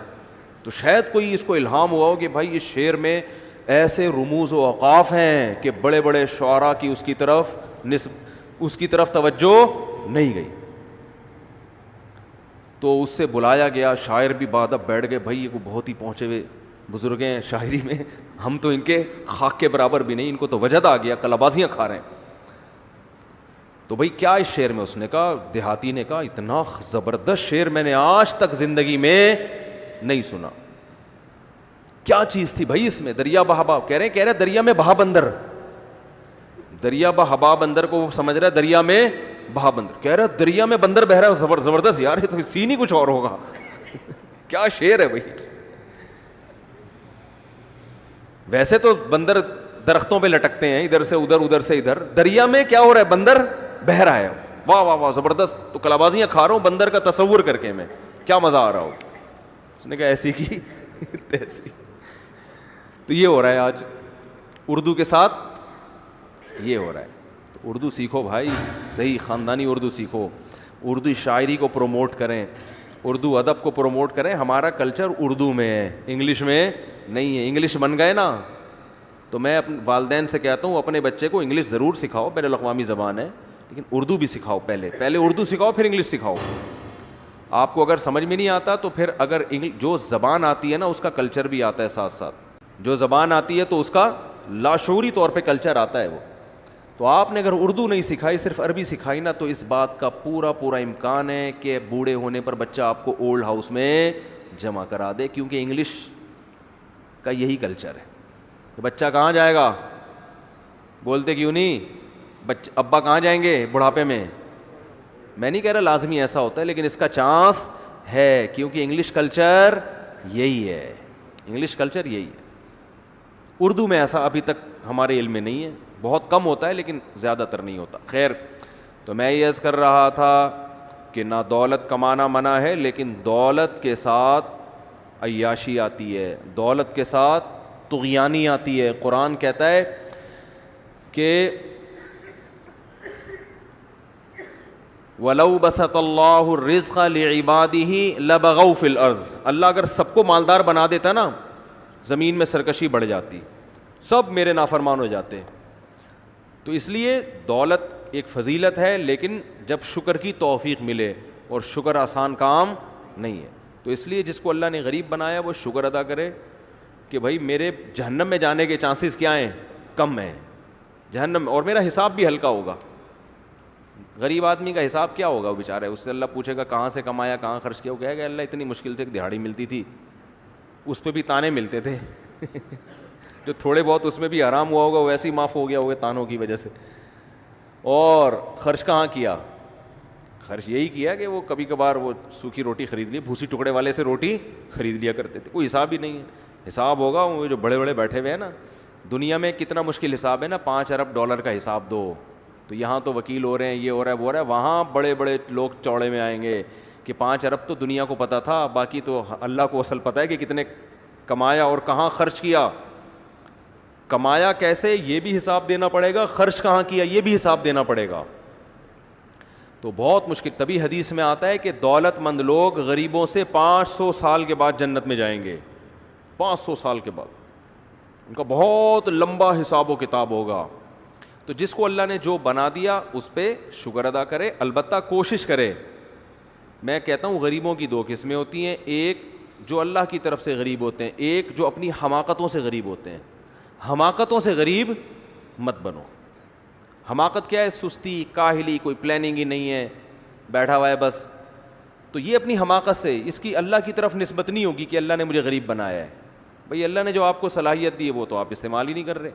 تو شاید کوئی اس کو الہام ہوا ہو کہ بھائی اس شعر میں ایسے رموز و اوقاف ہیں کہ بڑے بڑے شعراء کی اس کی طرف توجہ نہیں گئی. تو اس سے بلایا گیا, شاعر بھی بعد اب بیٹھ گئے, بھائی یہ کو بہت ہی پہنچے ہوئے بزرگ ہیں شاعری میں, ہم تو ان کے خاک کے برابر بھی نہیں, ان کو تو وجد آ گیا, کلابازیاں کھا رہے ہیں. تو بھائی کیا اس شعر میں, اس نے کہا, دیہاتی نے کہا, اتنا زبردست شعر میں نے آج تک زندگی میں نہیں سنا. کیا چیز تھی بھائی اس میں؟ دریا بہا, کہہ رہے دریا میں بہا بندر, دریا بہا بندر کو وہ سمجھ رہا ہے دریا میں بہا بندر, کہہ رہا دریا میں بندر بہ رہا ہے, زبردست یار, یہ تو سین ہی کچھ اور ہوگا. کیا شعر ہے بھائی. ویسے تو بندر درختوں پہ لٹکتے ہیں, ادھر سے ادھر, ادھر سے ادھر, دریا میں کیا ہو رہا ہے, بندر بہ رہا ہے. واہ واہ واہ, زبردست. تو کلابازیاں کھا رہا ہوں بندر کا تصور کر کے, میں کیا مزہ آ رہا ہو. اس نے کہا ایسی کی تیسی. تو یہ ہو رہا ہے آج اردو کے ساتھ, یہ ہو رہا ہے. تو اردو سیکھو بھائی, صحیح خاندانی اردو سیکھو, اردو شاعری کو پروموٹ کریں, اردو ادب کو پروموٹ کریں. ہمارا کلچر اردو میں ہے, انگلش میں نہیں ہے. انگلش بن گئے نا, تو میں اپنے والدین سے کہتا ہوں اپنے بچے کو انگلش ضرور سکھاؤ, بین الاقوامی زبان ہے, لیکن اردو بھی سکھاؤ. پہلے اردو سکھاؤ, پھر انگلش سکھاؤ. آپ کو اگر سمجھ میں نہیں آتا تو پھر اگر جو زبان آتی ہے نا اس کا کلچر بھی آتا ہے ساتھ ساتھ. جو زبان آتی ہے تو اس کا لاشعوری طور پہ کلچر آتا ہے وہ. تو آپ نے اگر اردو نہیں سکھائی, صرف عربی سکھائی نا, تو اس بات کا پورا امکان ہے کہ بوڑھے ہونے پر بچہ آپ کو اولڈ ہاؤس میں جمع کرا دے, کیونکہ انگلش کا یہی کلچر ہے. بچہ کہاں جائے گا, بولتے کیوں نہیں, ابا کہاں جائیں گے بڑھاپے میں. میں نہیں کہہ رہا لازمی ایسا ہوتا ہے, لیکن اس کا چانس ہے, کیونکہ انگلش کلچر یہی ہے, انگلش کلچر یہی ہے. اردو میں ایسا ابھی تک ہمارے علم میں نہیں ہے, بہت کم ہوتا ہے لیکن زیادہ تر نہیں ہوتا. خیر, تو میں یہ عرض کر رہا تھا کہ نہ دولت کمانا منع ہے, لیکن دولت کے ساتھ عیاشی آتی ہے, دولت کے ساتھ طغیانی آتی ہے. قرآن کہتا ہے کہ وَلَوْ بَسَطَ اللَّهُ الرِّزْقَ لِعِبَادِهِ لَبَغَوْا فِي الْأَرْضِ. اللہ اگر سب کو مالدار بنا دیتا نا, زمین میں سرکشی بڑھ جاتی, سب میرے نافرمان ہو جاتے. تو اس لیے دولت ایک فضیلت ہے, لیکن جب شکر کی توفیق ملے, اور شکر آسان کام نہیں ہے. تو اس لیے جس کو اللہ نے غریب بنایا وہ شکر ادا کرے کہ بھائی میرے جہنم میں جانے کے چانسز کیا ہیں, کم ہیں جہنم, اور میرا حساب بھی ہلکا ہوگا. غریب آدمی کا حساب کیا ہوگا, وہ بیچارہ ہے, اس سے اللہ پوچھے گا کہاں سے کمایا, کہاں خرچ کیا. وہ کہے گا اللہ اتنی مشکل سے ایک دہاڑی ملتی تھی, اس پہ بھی تانے ملتے تھے جو تھوڑے بہت اس میں بھی حرام ہوا ہوگا وہ ویسے ہی معاف ہو گیا ہوگا تانوں کی وجہ سے. اور خرچ کہاں کیا, خرچ یہی کیا کہ وہ کبھی کبھار وہ سوکھی روٹی خرید لی, بھوسی ٹکڑے والے سے روٹی خرید لیا کرتے تھے. کوئی حساب ہی نہیں ہے. حساب ہوگا وہ جو بڑے بڑے بیٹھے ہوئے ہیں نا دنیا میں, کتنا مشکل حساب ہے نا, 5 ارب ڈالر کا حساب دو. تو یہاں تو وکیل ہو رہے ہیں, یہ ہو رہا ہے وہ ہو رہا ہے, وہاں بڑے بڑے لوگ چوڑے میں آئیں گے کہ 5 ارب تو دنیا کو پتہ تھا, باقی تو اللہ کو اصل پتہ ہے کہ کتنے کمایا اور کہاں خرچ کیا. کمایا کیسے یہ بھی حساب دینا پڑے گا, خرچ کہاں کیا یہ بھی حساب دینا پڑے گا. تو بہت مشکل. تبھی حدیث میں آتا ہے کہ دولت مند لوگ غریبوں سے 500 سال کے بعد جنت میں جائیں گے. 500 سال کے بعد ان کا بہت لمبا حساب و کتاب ہوگا. تو جس کو اللہ نے جو بنا دیا اس پہ شکر ادا کرے, البتہ کوشش کرے. میں کہتا ہوں غریبوں کی 2 قسمیں ہوتی ہیں, ایک جو اللہ کی طرف سے غریب ہوتے ہیں, ایک جو اپنی حماقتوں سے غریب ہوتے ہیں. حماقتوں سے غریب مت بنو. حماقت کیا ہے, سستی, کاہلی, کوئی پلاننگ ہی نہیں ہے, بیٹھا ہوا ہے بس. تو یہ اپنی حماقت سے, اس کی اللہ کی طرف نسبت نہیں ہوگی کہ اللہ نے مجھے غریب بنایا ہے. بھئی اللہ نے جو آپ کو صلاحیت دی ہے وہ تو آپ استعمال ہی نہیں کر رہے.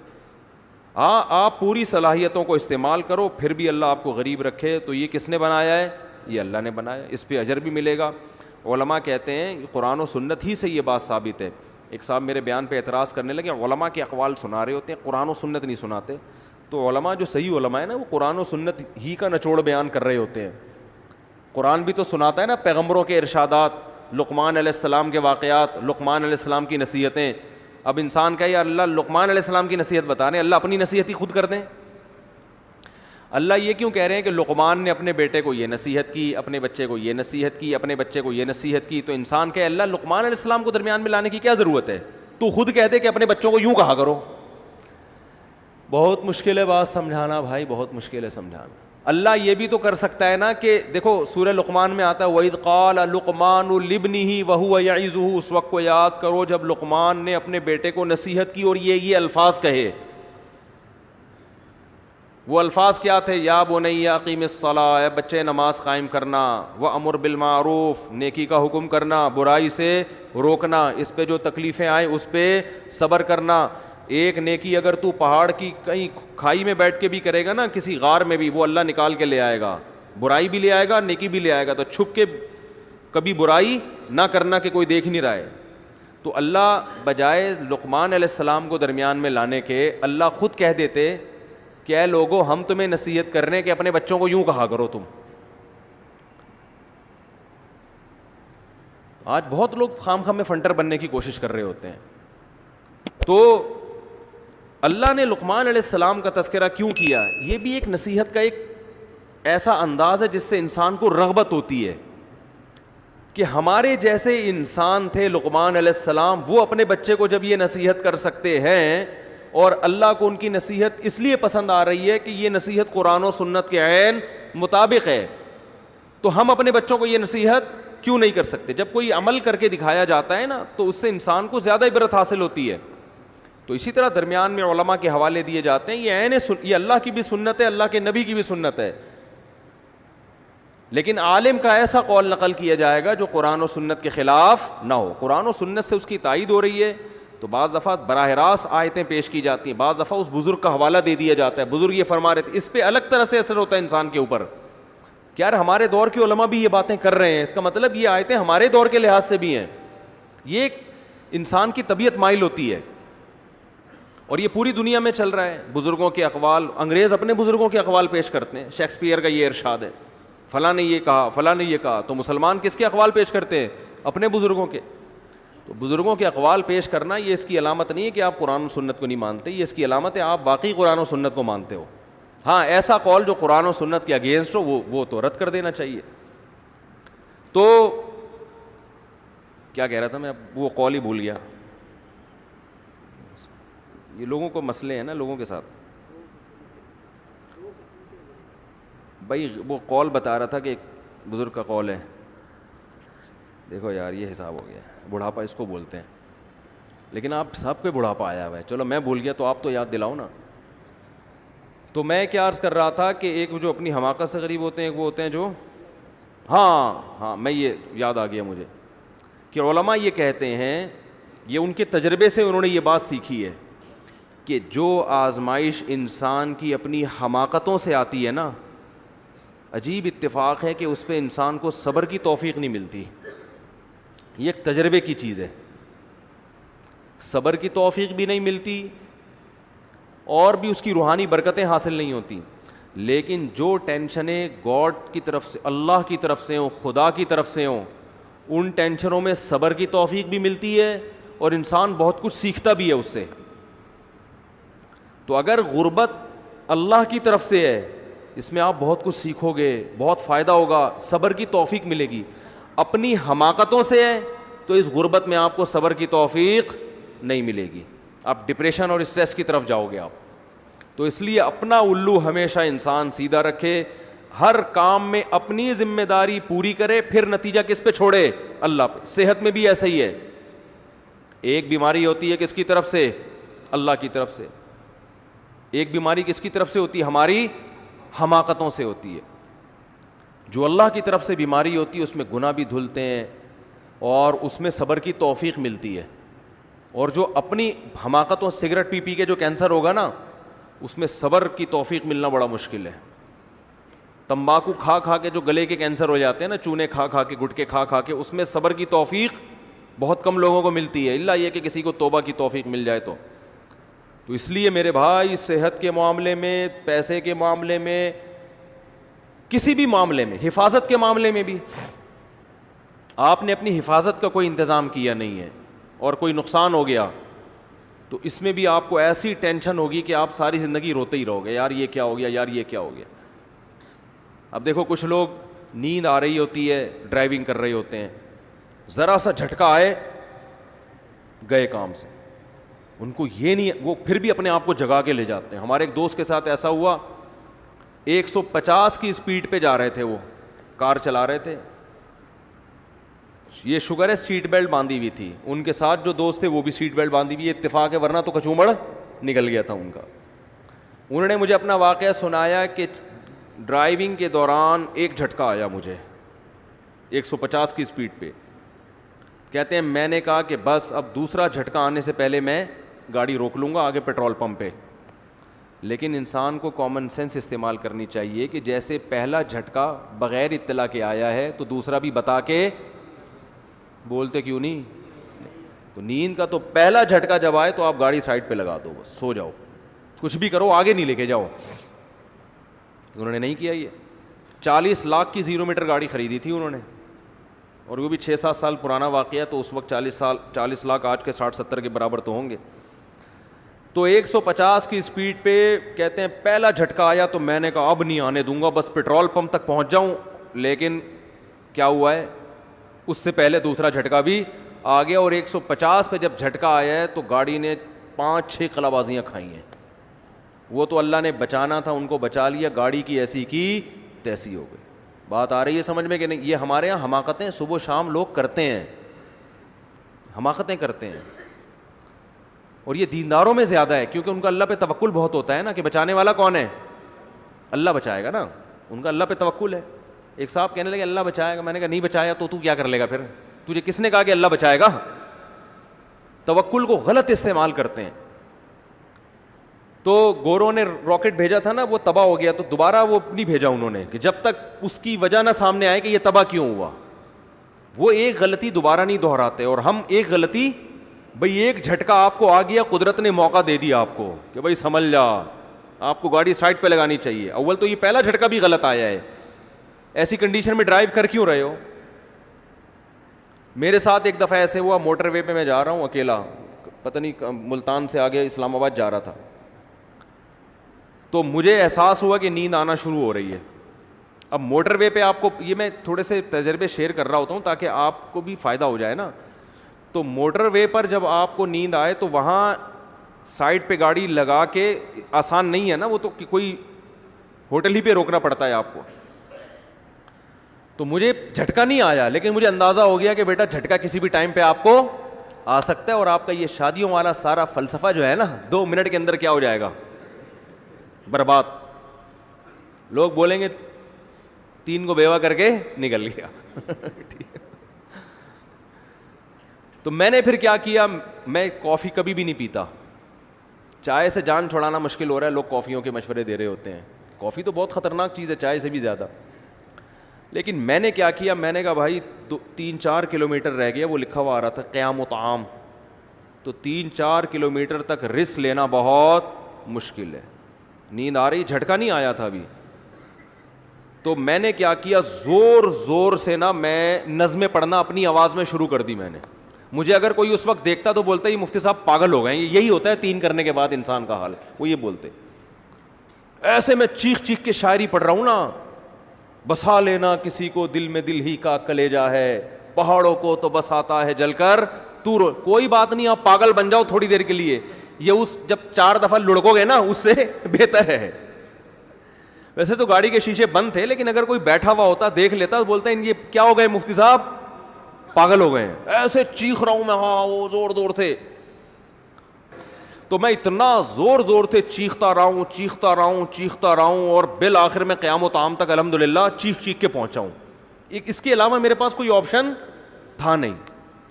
ہاں آپ پوری صلاحیتوں کو استعمال کرو, پھر بھی اللہ آپ کو غریب رکھے, تو یہ کس نے بنایا ہے, یہ اللہ نے بنایا. اس پہ اجر بھی ملے گا. علماء کہتے ہیں قرآن و سنت ہی سے یہ بات ثابت ہے. ایک صاحب میرے بیان پہ اعتراض کرنے لگے, علماء کے اقوال سنا رہے ہوتے ہیں, قرآن و سنت نہیں سناتے. تو علماء جو صحیح علماء ہیں نا, وہ قرآن و سنت ہی کا نچوڑ بیان کر رہے ہوتے ہیں. قرآن بھی تو سناتا ہے نا پیغمبروں کے ارشادات, لقمان علیہ السلام کے واقعات, لقمان علیہ السلام کی نصیحتیں. اب انسان کہے یا اللہ لقمان علیہ السلام کی نصیحت بتا رہے ہیں, اللہ اپنی نصیحت ہی خود کر دیں. اللہ یہ کیوں کہہ رہے ہیں کہ لقمان نے اپنے بیٹے کو یہ نصیحت کی, اپنے بچے کو یہ نصیحت کی, اپنے بچے کو یہ نصیحت کی. تو انسان کہے اللہ لقمان علیہ السلام کو درمیان میں لانے کی کیا ضرورت ہے, تو خود کہہ دے کہ اپنے بچوں کو یوں کہا کرو. بہت مشکل ہے بات سمجھانا بھائی, بہت مشکل ہے سمجھانا. اللہ یہ بھی تو کر سکتا ہے نا کہ دیکھو سورہ لقمان میں آتا ہے وَإِذْ قَالَ لُقْمَانُ لِابْنِهِ وَهُوَ يَعِظُهُ، اس وقت کو یاد کرو جب لقمان نے اپنے بیٹے کو نصیحت کی اور یہ الفاظ کہے. وہ الفاظ کیا تھے؟ یا بنی اقیم الصلاۃ، اے بچے نماز قائم کرنا، وامر بالمعروف، نیکی کا حکم کرنا، برائی سے روکنا، اس پہ جو تکلیفیں آئیں اس پہ صبر کرنا. ایک نیکی اگر تو پہاڑ کی کہیں کھائی میں بیٹھ کے بھی کرے گا نا، کسی غار میں بھی، وہ اللہ نکال کے لے آئے گا، برائی بھی لے آئے گا، نیکی بھی لے آئے گا. تو چھپ کے کبھی برائی نہ کرنا کہ کوئی دیکھ نہیں رہا ہے. تو اللہ بجائے لقمان علیہ السلام کو درمیان میں لانے کے، اللہ خود کہہ دیتے کہ اے لوگو ہم تمہیں نصیحت کر رہے ہیں کہ اپنے بچوں کو یوں کہا کرو تم. آج بہت لوگ خام خام میں فنٹر بننے کی کوشش کر رہے ہوتے ہیں. تو اللہ نے لقمان علیہ السلام کا تذکرہ کیوں کیا؟ یہ بھی ایک نصیحت کا ایک ایسا انداز ہے جس سے انسان کو رغبت ہوتی ہے کہ ہمارے جیسے انسان تھے لقمان علیہ السلام، وہ اپنے بچے کو جب یہ نصیحت کر سکتے ہیں اور اللہ کو ان کی نصیحت اس لیے پسند آ رہی ہے کہ یہ نصیحت قرآن و سنت کے عین مطابق ہے، تو ہم اپنے بچوں کو یہ نصیحت کیوں نہیں کر سکتے؟ جب کوئی عمل کر کے دکھایا جاتا ہے نا تو اس سے انسان کو زیادہ عبرت حاصل ہوتی ہے. تو اسی طرح درمیان میں علماء کے حوالے دیے جاتے ہیں. یہ اللہ کی بھی سنت ہے، اللہ کے نبی کی بھی سنت ہے، لیکن عالم کا ایسا قول نقل کیا جائے گا جو قرآن و سنت کے خلاف نہ ہو. قرآن و سنت سے اس کی تائید ہو رہی ہے تو بعض دفعہ براہ راست آیتیں پیش کی جاتی ہیں، بعض دفعہ اس بزرگ کا حوالہ دے دیا جاتا ہے، بزرگ یہ فرما رہے تھے، اس پہ الگ طرح سے اثر ہوتا ہے انسان کے اوپر کہ یار ہمارے دور کے علماء بھی یہ باتیں کر رہے ہیں، اس کا مطلب یہ آیتیں ہمارے دور کے لحاظ سے بھی ہیں. یہ ایک انسان کی طبیعت مائل ہوتی ہے اور یہ پوری دنیا میں چل رہا ہے. بزرگوں کے اقوال، انگریز اپنے بزرگوں کے اقوال پیش کرتے ہیں. شیکسپیئر کا یہ ارشاد ہے، فلاں نے یہ کہا، فلاں نے یہ کہا. تو مسلمان کس کے اقوال پیش کرتے ہیں؟ اپنے بزرگوں کے. تو بزرگوں کے اقوال پیش کرنا یہ اس کی علامت نہیں ہے کہ آپ قرآن و سنت کو نہیں مانتے، یہ اس کی علامت ہے آپ واقعی قرآن و سنت کو مانتے ہو. ہاں ایسا قول جو قرآن و سنت کے اگینسٹ ہو وہ تو رد کر دینا چاہیے. تو کیا کہہ رہا تھا میں، اب وہ قول ہی بھول گیا. یہ لوگوں کو مسئلے ہیں نا لوگوں کے ساتھ. بھائی وہ قول بتا رہا تھا کہ ایک بزرگ کا قول ہے. دیکھو یار یہ حساب ہو گیا، بڑھاپا اس کو بولتے ہیں، لیکن آپ سب پہ بڑھاپا آیا ہوا ہے. چلو میں بھول گیا تو آپ تو یاد دلاؤ نا. تو میں کیا عرض کر رہا تھا کہ ایک جو اپنی حماقت سے غریب ہوتے ہیں، وہ ہوتے ہیں جو ہاں میں یہ یاد آ گیا مجھے کہ علماء یہ کہتے ہیں، یہ ان کے تجربے سے انہوں نے یہ بات سیکھی ہے کہ جو آزمائش انسان کی اپنی حماقتوں سے آتی ہے نا، عجیب اتفاق ہے کہ اس پہ انسان کو صبر کی توفیق نہیں ملتی. یہ ایک تجربے کی چیز ہے، صبر کی توفیق بھی نہیں ملتی اور بھی اس کی روحانی برکتیں حاصل نہیں ہوتی. لیکن جو ٹینشنیں گاڈ کی طرف سے، اللہ کی طرف سے ہوں، خدا کی طرف سے ہوں، ان ٹینشنوں میں صبر کی توفیق بھی ملتی ہے اور انسان بہت کچھ سیکھتا بھی ہے اس سے. تو اگر غربت اللہ کی طرف سے ہے، اس میں آپ بہت کچھ سیکھو گے، بہت فائدہ ہوگا، صبر کی توفیق ملے گی. اپنی حماقتوں سے ہے تو اس غربت میں آپ کو صبر کی توفیق نہیں ملے گی، آپ ڈپریشن اور اسٹریس کی طرف جاؤ گے آپ. تو اس لیے اپنا الو ہمیشہ انسان سیدھا رکھے، ہر کام میں اپنی ذمہ داری پوری کرے، پھر نتیجہ کس پہ چھوڑے؟ اللہ پہ. صحت میں بھی ایسا ہی ہے، ایک بیماری ہوتی ہے کس کی طرف سے؟ اللہ کی طرف سے. ایک بیماری کس کی طرف سے ہوتی ہے؟ ہماری حماقتوں سے ہوتی ہے. جو اللہ کی طرف سے بیماری ہوتی ہے اس میں گناہ بھی دھلتے ہیں اور اس میں صبر کی توفیق ملتی ہے. اور جو اپنی حماقتوں، سگریٹ پی کے جو کینسر ہوگا نا، اس میں صبر کی توفیق ملنا بڑا مشکل ہے. تمباکو کھا کے جو گلے کے کینسر ہو جاتے ہیں نا، چونے کھا کے، گٹکے کھا کے، اس میں صبر کی توفیق بہت کم لوگوں کو ملتی ہے، الا یہ کہ کسی کو توبہ کی توفیق مل جائے تو. تو اس لیے میرے بھائی صحت کے معاملے میں، پیسے کے معاملے میں، کسی بھی معاملے میں، حفاظت کے معاملے میں بھی آپ نے اپنی حفاظت کا کوئی انتظام کیا نہیں ہے اور کوئی نقصان ہو گیا تو اس میں بھی آپ کو ایسی ٹینشن ہوگی کہ آپ ساری زندگی روتے ہی رہو گے، یار یہ کیا ہو گیا، یار یہ کیا ہو گیا. اب دیکھو کچھ لوگ نیند آ رہی ہوتی ہے، ڈرائیونگ کر رہے ہوتے ہیں، ذرا سا جھٹکا آئے گئے کام سے. ان کو یہ نہیں، وہ پھر بھی اپنے آپ کو جگا کے لے جاتے ہیں. ہمارے ایک دوست کے ساتھ ایسا ہوا 150 کی اسپیڈ پہ جا رہے تھے, وہ کار چلا رہے تھے. یہ شکر ہے سیٹ بیلٹ باندھی ہوئی تھی, ان کے ساتھ جو دوست تھے وہ بھی سیٹ بیلٹ باندھی ہوئی, اتفاق ہے, ورنہ تو کچومڑ نکل گیا تھا ان کا. انہوں نے مجھے اپنا واقعہ سنایا کہ ڈرائیونگ کے دوران ایک جھٹکا آیا مجھے 150 کی اسپیڈ پہ. کہتے ہیں میں نے کہا کہ بس اب دوسرا جھٹکا آنے سے پہلے میں گاڑی روک لوں گا آگے پیٹرول پمپ پہ. لیکن انسان کو کامن سینس استعمال کرنی چاہیے کہ جیسے پہلا جھٹکا بغیر اطلاع کے آیا ہے تو دوسرا بھی بتا کے بولتے کیوں نہیں. تو نیند کا تو پہلا جھٹکا جب آئے تو آپ گاڑی سائڈ پہ لگا دو, بس سو جاؤ, کچھ بھی کرو آگے نہیں لے کے جاؤ. انہوں نے نہیں کیا. یہ 40 لاکھ کی 0 میٹر گاڑی خریدی تھی انہوں نے, اور وہ بھی 6-7 سال پرانا واقعہ, تو اس وقت 40 لاکھ آج کے 60-70 کے برابر تو ہوں گے. تو 150 کی اسپیڈ پہ کہتے ہیں پہلا جھٹکا آیا تو میں نے کہا اب نہیں آنے دوں گا, بس پیٹرول پمپ تک پہنچ جاؤں. لیکن کیا ہوا ہے, اس سے پہلے دوسرا جھٹکا بھی آ گیا, اور 150 پہ جب جھٹکا آیا ہے تو گاڑی نے 5-6 قلابازیاں کھائی ہیں. وہ تو اللہ نے بچانا تھا, ان کو بچا لیا, گاڑی کی ایسی کی تیسی ہو گئی. بات آ رہی ہے سمجھ میں کہ نہیں؟ یہ ہمارے یہاں حماقتیں صبح و شام لوگ کرتے ہیں, حماقتیں کرتے ہیں, اور یہ دینداروں میں زیادہ ہے, کیونکہ ان کا اللہ پہ توکل بہت ہوتا ہے نا, کہ بچانے والا کون ہے, اللہ بچائے گا نا, ان کا اللہ پہ توکل ہے. ایک صاحب کہنے لگے اللہ بچائے گا, میں نے کہا نہیں بچایا تو کیا کر لے گا پھر, تجھے کس نے کہا کہ اللہ بچائے گا. توکل کو غلط استعمال کرتے ہیں. تو گوروں نے راکٹ بھیجا تھا نا, وہ تباہ ہو گیا, تو دوبارہ وہ نہیں بھیجا انہوں نے, کہ جب تک اس کی وجہ نہ سامنے آئے کہ یہ تباہ کیوں ہوا. وہ ایک غلطی دوبارہ نہیں دہراتے, اور ہم ایک غلطی, بھئی ایک جھٹکا آپ کو آ گیا, قدرت نے موقع دے دیا آپ کو کہ بھئی سنبھل جا, آپ کو گاڑی سائڈ پہ لگانی چاہیے. اول تو یہ پہلا جھٹکا بھی غلط آیا ہے, ایسی کنڈیشن میں ڈرائیو کر کیوں رہے ہو. میرے ساتھ ایک دفعہ ایسے ہوا, موٹر وے پہ میں جا رہا ہوں اکیلا, پتہ نہیں ملتان سے آگے اسلام آباد جا رہا تھا, تو مجھے احساس ہوا کہ نیند آنا شروع ہو رہی ہے. اب موٹر وے پہ آپ کو, یہ میں تھوڑے سے تجربے شیئر کر رہا ہوتا ہوں تاکہ آپ کو بھی فائدہ ہو جائے نا. تو موٹر وے پر جب آپ کو نیند آئے تو وہاں سائڈ پہ گاڑی لگا کے آسان نہیں ہے نا, وہ تو کوئی ہوٹل ہی پہ روکنا پڑتا ہے آپ کو. تو مجھے جھٹکا نہیں آیا, لیکن مجھے اندازہ ہو گیا کہ بیٹا جھٹکا کسی بھی ٹائم پہ آپ کو آ سکتا ہے, اور آپ کا یہ شادیوں والا سارا فلسفہ جو ہے نا 2 منٹ کے اندر کیا ہو جائے گا, برباد. لوگ بولیں گے 3 کو بیوہ کر کے نکل گیا. تو میں نے پھر کیا کیا, میں کافی کبھی بھی نہیں پیتا, چائے سے جان چھڑانا مشکل ہو رہا ہے, لوگ کافیوں کے مشورے دے رہے ہوتے ہیں. کافی تو بہت خطرناک چیز ہے, چائے سے بھی زیادہ. لیکن میں نے کیا کیا, میں نے کہا بھائی 3-4 کلومیٹر رہ گیا, وہ لکھا ہوا آ رہا تھا قیام و طعام, تو 3-4 کلومیٹر تک رسک لینا بہت مشکل ہے. نیند آ رہی, جھٹکا نہیں آیا تھا ابھی. تو میں نے کیا کیا, زور زور سے نا میں نظمیں پڑھنا اپنی آواز میں شروع کر دی میں نے. مجھے اگر کوئی اس وقت دیکھتا تو بولتا یہ مفتی صاحب پاگل ہو گئے ہیں, یہی ہوتا ہے 3 کرنے کے بعد انسان کا حال, وہ یہ بولتے. ایسے میں چیخ چیخ کے شاعری پڑھ رہا ہوں نا, بسا لینا کسی کو دل میں دل ہی کا کلیجا ہے, پہاڑوں کو تو بساتا ہے جل کر تو, کوئی بات نہیں آپ پاگل بن جاؤ تھوڑی دیر کے لیے, یہ اس جب 4 دفعہ لڑکو گے نا اس سے بہتر ہے. ویسے تو گاڑی کے شیشے بند تھے, لیکن اگر کوئی بیٹھا ہوا ہوتا دیکھ لیتا تو بولتا ہے یہ کیا ہو گئے مفتی صاحب, پاگل ہو گئے ہیں. ایسے چیخ رہا ہوں میں, ہاں وہ زور زور تھے. تو میں اتنا زور زور سے چیختا رہا ہوں, اور بالآخر میں قیام و طعام تک الحمدللہ چیخ چیخ کے پہنچا ہوں. اس کے علاوہ میرے پاس کوئی آپشن تھا نہیں.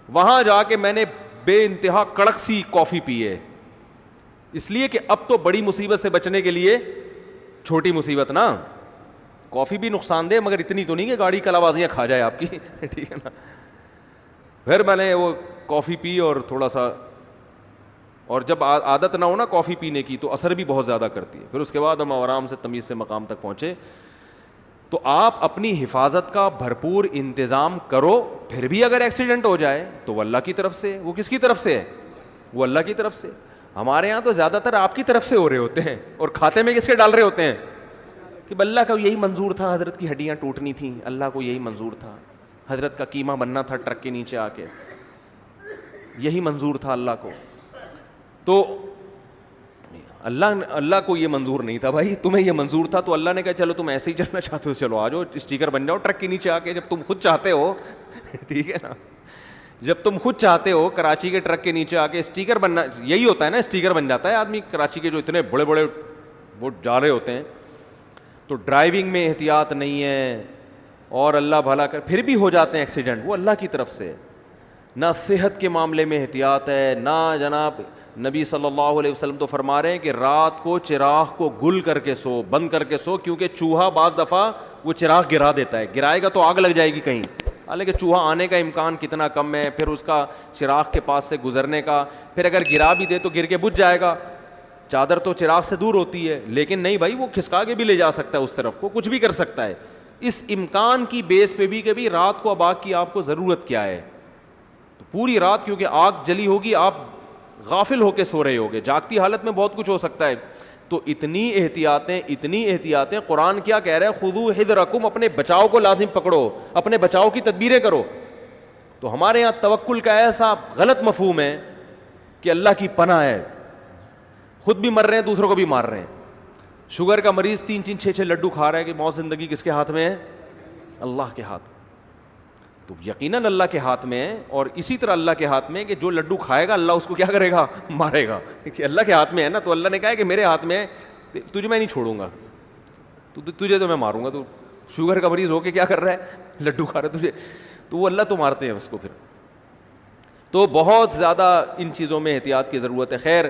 وہاں جا کے میں نے بے انتہا کڑک سی کافی پی ہے, اس لیے کہ اب تو بڑی مصیبت سے بچنے کے لیے چھوٹی مصیبت نا. کافی بھی نقصان دہ, مگر اتنی تو نہیں کہ گاڑی کلابازیاں کھا جائے آپ کی, ٹھیک ہے نا. پھر میں نے وہ کافی پی اور تھوڑا سا, اور جب عادت نہ ہو نا کافی پینے کی تو اثر بھی بہت زیادہ کرتی ہے. پھر اس کے بعد ہم آرام سے تمیز سے مقام تک پہنچے. تو آپ اپنی حفاظت کا بھرپور انتظام کرو, پھر بھی اگر ایکسیڈنٹ ہو جائے تو وہ اللہ کی طرف سے, وہ کس کی طرف سے ہے, وہ اللہ کی طرف سے. ہمارے یہاں تو زیادہ تر آپ کی طرف سے ہو رہے ہوتے ہیں, اور کھاتے میں کس کے ڈال رہے ہوتے ہیں کہ اللہ کا یہی منظور تھا, حضرت کی ہڈیاں ٹوٹنی تھیں, اللہ کو یہی منظور تھا, حضرت کا قیمہ بننا تھا ٹرک کے نیچے آ کے, یہی منظور تھا اللہ کو. تو اللہ کو یہ منظور نہیں تھا بھائی, تمہیں یہ منظور تھا, تو اللہ نے کہا چلو تم ایسے ہی چلنا چاہتے ہو, چلو آ جاؤ اسٹیکر بن جاؤ ٹرک کے نیچے آ کے, جب تم خود چاہتے ہو ٹھیک ہے نا, جب تم خود چاہتے ہو کراچی کے ٹرک کے نیچے آ کے اسٹیکر بننا, یہی ہوتا ہے نا, اسٹیکر بن جاتا ہے آدمی کراچی کے جو اتنے بڑے بڑے وہ جا رہے ہوتے ہیں. تو ڈرائیونگ میں احتیاط نہیں ہے, اور اللہ بھلا کر پھر بھی ہو جاتے ہیں ایکسیڈنٹ, وہ اللہ کی طرف سے. نہ صحت کے معاملے میں احتیاط ہے, نہ جناب نبی صلی اللہ علیہ وسلم تو فرما رہے ہیں کہ رات کو چراغ کو گل کر کے سو, بند کر کے سو, کیونکہ چوہا بعض دفعہ وہ چراغ گرا دیتا ہے, گرائے گا تو آگ لگ جائے گی کہیں, حالانکہ چوہا آنے کا امکان کتنا کم ہے, پھر اس کا چراغ کے پاس سے گزرنے کا, پھر اگر گرا بھی دے تو گر کے بجھ جائے گا. چادر تو چراغ سے دور ہوتی ہے, لیکن نہیں بھائی وہ کھسکا کے بھی لے جا سکتا ہے اس طرف کو, کچھ بھی کر سکتا ہے. اس امکان کی بیس پہ بھی کہ بھی رات کو اب آگ کی آپ کو ضرورت کیا ہے, تو پوری رات کیونکہ آگ جلی ہوگی, آپ غافل ہو کے سو رہے ہوگے, جاگتی حالت میں بہت کچھ ہو سکتا ہے. تو اتنی احتیاطیں قرآن کیا کہہ رہا ہے, خذو حذرکم, اپنے بچاؤ کو لازم پکڑو, اپنے بچاؤ کی تدبیریں کرو. تو ہمارے یہاں توکل کا ایسا غلط مفہوم ہے کہ اللہ کی پناہ ہے, خود بھی مر رہے ہیں دوسروں کو بھی مار رہے ہیں. شوگر کا مریض 3 6 لڈو کھا رہا ہے کہ موت زندگی کس کے ہاتھ میں ہے, اللہ کے ہاتھ. تو یقیناً اللہ کے ہاتھ میں ہے, اور اسی طرح اللہ کے ہاتھ میں کہ جو لڈو کھائے گا اللہ اس کو کیا کرے گا, مارے گا, کہ اللہ کے ہاتھ میں ہے نا. تو اللہ نے کہا ہے کہ میرے ہاتھ میں ہے, تجھے میں نہیں چھوڑوں گا, تجھے تو میں ماروں گا. تو شوگر کا مریض ہو کے کیا کر رہا ہے, لڈو کھا رہا ہے تجھے, تو وہ اللہ تو مارتے ہیں اس کو پھر. تو بہت زیادہ ان چیزوں میں احتیاط کی ضرورت ہے. خیر,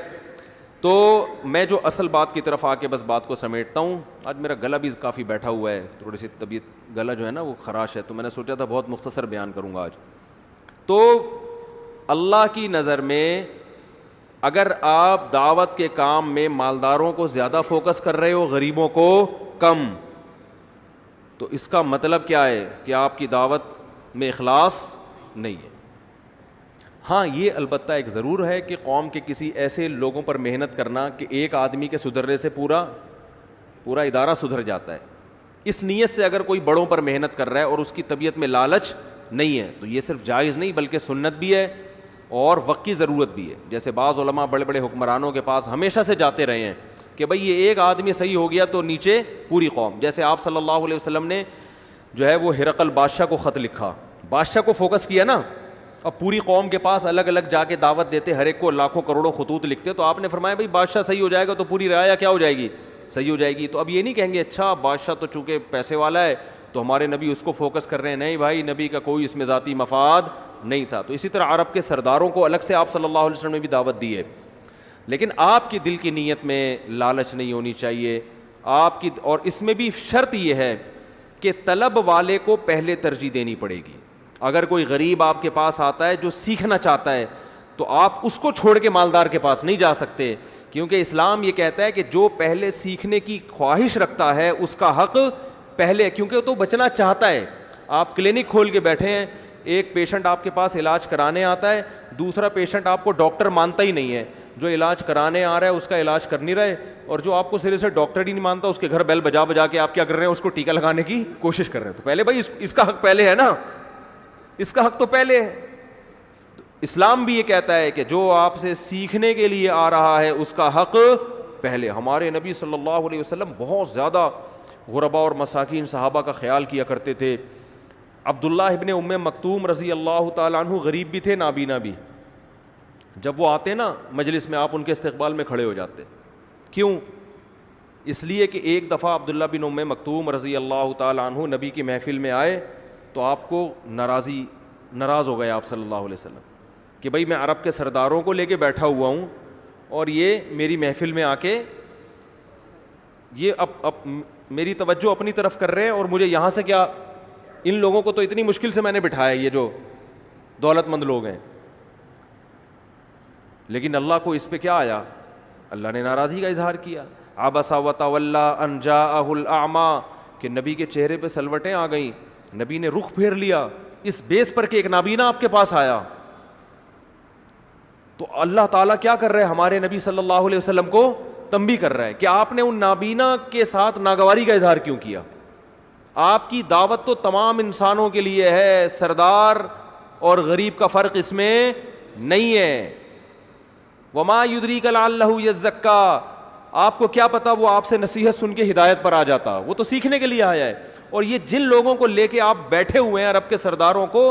تو میں جو اصل بات کی طرف آ کے بس بات کو سمیٹتا ہوں. آج میرا گلا بھی کافی بیٹھا ہوا ہے, تھوڑی سی طبیعت, گلا جو ہے نا وہ خراش ہے, تو میں نے سوچا تھا بہت مختصر بیان کروں گا آج. تو اللہ کی نظر میں اگر آپ دعوت کے کام میں مالداروں کو زیادہ فوکس کر رہے ہو, غریبوں کو کم, تو اس کا مطلب کیا ہے کہ آپ کی دعوت میں اخلاص نہیں ہے. ہاں یہ البتہ ایک ضرور ہے کہ قوم کے کسی ایسے لوگوں پر محنت کرنا کہ ایک آدمی کے سدھرنے سے پورا ادارہ سدھر جاتا ہے, اس نیت سے اگر کوئی بڑوں پر محنت کر رہا ہے اور اس کی طبیعت میں لالچ نہیں ہے, تو یہ صرف جائز نہیں بلکہ سنت بھی ہے اور وقت کی ضرورت بھی ہے. جیسے بعض علماء بڑے بڑے حکمرانوں کے پاس ہمیشہ سے جاتے رہے ہیں کہ بھائی یہ ایک آدمی صحیح ہو گیا تو نیچے پوری قوم. جیسے آپ صلی اللہ علیہ وسلم نے جو ہے وہ ہرقل بادشاہ کو خط لکھا, بادشاہ کو فوکس کیا نا, اب پوری قوم کے پاس الگ الگ جا کے دعوت دیتے, ہر ایک کو لاکھوں کروڑوں خطوط لکھتے, تو آپ نے فرمایا بھائی بادشاہ صحیح ہو جائے گا تو پوری رعایا کیا ہو جائے گی, صحیح ہو جائے گی. تو اب یہ نہیں کہیں گے اچھا بادشاہ تو چونکہ پیسے والا ہے تو ہمارے نبی اس کو فوکس کر رہے ہیں, نہیں بھائی نبی کا کوئی اس میں ذاتی مفاد نہیں تھا. تو اسی طرح عرب کے سرداروں کو الگ سے آپ صلی اللہ علیہ وسلم نے بھی دعوت دی ہے, لیکن آپ کی دل کی نیت میں لالچ نہیں ہونی چاہیے آپ کی. اور اس میں بھی شرط یہ ہے کہ طلب والے کو پہلے ترجیح دینی پڑے گی. اگر کوئی غریب آپ کے پاس آتا ہے جو سیکھنا چاہتا ہے تو آپ اس کو چھوڑ کے مالدار کے پاس نہیں جا سکتے, کیونکہ اسلام یہ کہتا ہے کہ جو پہلے سیکھنے کی خواہش رکھتا ہے اس کا حق پہلے, کیونکہ وہ تو بچنا چاہتا ہے. آپ کلینک کھول کے بیٹھے ہیں, ایک پیشنٹ آپ کے پاس علاج کرانے آتا ہے, دوسرا پیشنٹ آپ کو ڈاکٹر مانتا ہی نہیں ہے. جو علاج کرانے آ رہا ہے اس کا علاج کر نہیں رہے, اور جو آپ کو سرے سے ڈاکٹر ہی نہیں مانتا اس کے گھر بیل بجا بجا کے آپ کیا کر رہے ہیں, اس کو ٹیکا لگانے کی کوشش کر رہے ہیں. تو پہلے بھائی اس کا حق پہلے ہے نا, اس کا حق تو پہلے ہے. اسلام بھی یہ کہتا ہے کہ جو آپ سے سیکھنے کے لیے آ رہا ہے اس کا حق پہلے. ہمارے نبی صلی اللہ علیہ وسلم بہت زیادہ غرباء اور مساکین صحابہ کا خیال کیا کرتے تھے. عبداللہ ابن ام مکتوم رضی اللہ تعالیٰ عنہ غریب بھی تھے, نابینا بھی. جب وہ آتے نا مجلس میں آپ ان کے استقبال میں کھڑے ہو جاتے. کیوں؟ اس لیے کہ ایک دفعہ عبداللہ بن ام مکتوم رضی اللہ تعالیٰ عنہ نبی کی محفل میں آئے تو آپ کو ناراض ہو گئے آپ صلی اللہ علیہ وسلم کہ بھائی میں عرب کے سرداروں کو لے کے بیٹھا ہوا ہوں اور یہ میری محفل میں آ کے یہ اب میری توجہ اپنی طرف کر رہے ہیں, اور مجھے یہاں سے کیا, ان لوگوں کو تو اتنی مشکل سے میں نے بٹھایا, یہ جو دولت مند لوگ ہیں. لیکن اللہ کو اس پہ کیا آیا, اللہ نے ناراضی کا اظہار کیا. عبس وتولی ان جاءہ الاعمی, کہ نبی کے چہرے پہ سلوٹیں آ گئیں, نبی نے رخ پھیر لیا اس بیس پر کہ ایک نابینا آپ کے پاس آیا. تو اللہ تعالیٰ کیا کر رہے ہیں, ہمارے نبی صلی اللہ علیہ وسلم کو تنبیہ کر رہا ہے کہ آپ نے ان نابینا کے ساتھ ناگواری کا اظہار کیوں کیا. آپ کی دعوت تو تمام انسانوں کے لیے ہے, سردار اور غریب کا فرق اس میں نہیں ہے. وما یدریک لعلہ یزکا, آپ کو کیا پتا وہ آپ سے نصیحت سن کے ہدایت پر آ جاتا, وہ تو سیکھنے کے لیے آیا ہے. اور یہ جن لوگوں کو لے کے آپ بیٹھے ہوئے ہیں عرب کے سرداروں کو,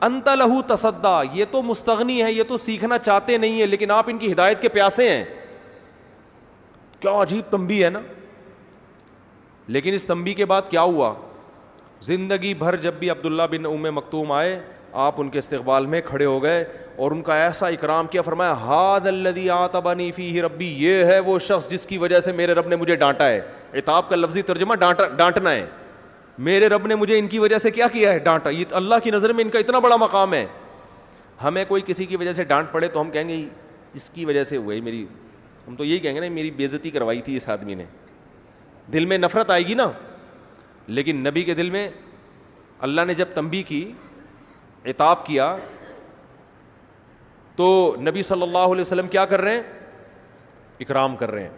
انت لہو تصدا, یہ تو مستغنی ہے, یہ تو سیکھنا چاہتے نہیں ہیں, لیکن آپ ان کی ہدایت کے پیاسے ہیں. کیا عجیب تنبیہ ہے نا. لیکن اس تنبیہ کے بعد کیا ہوا, زندگی بھر جب بھی عبداللہ بن ام مکتوم آئے آپ ان کے استقبال میں کھڑے ہو گئے اور ان کا ایسا اکرام کیا, فرمایا ھذا الذی عاتبنی فیہ ربی, یہ ہے وہ شخص جس کی وجہ سے میرے رب نے مجھے ڈانٹا ہے. عتاب کا لفظی ترجمہ ڈانٹنا ہے. میرے رب نے مجھے ان کی وجہ سے کیا ہے, ڈانٹا. یہ اللہ کی نظر میں ان کا اتنا بڑا مقام ہے. ہمیں کوئی کسی کی وجہ سے ڈانٹ پڑے تو ہم کہیں گے اس کی وجہ سے ہوئی میری, ہم تو یہی کہیں گے نا میری بے عزتی کروائی تھی اس آدمی نے. دل میں نفرت آئے گی نا. لیکن نبی کے دل میں اللہ نے جب تنبیہ کی, عتاب کیا, تو نبی صلی اللہ علیہ وسلم کیا کر رہے ہیں, اکرام کر رہے ہیں.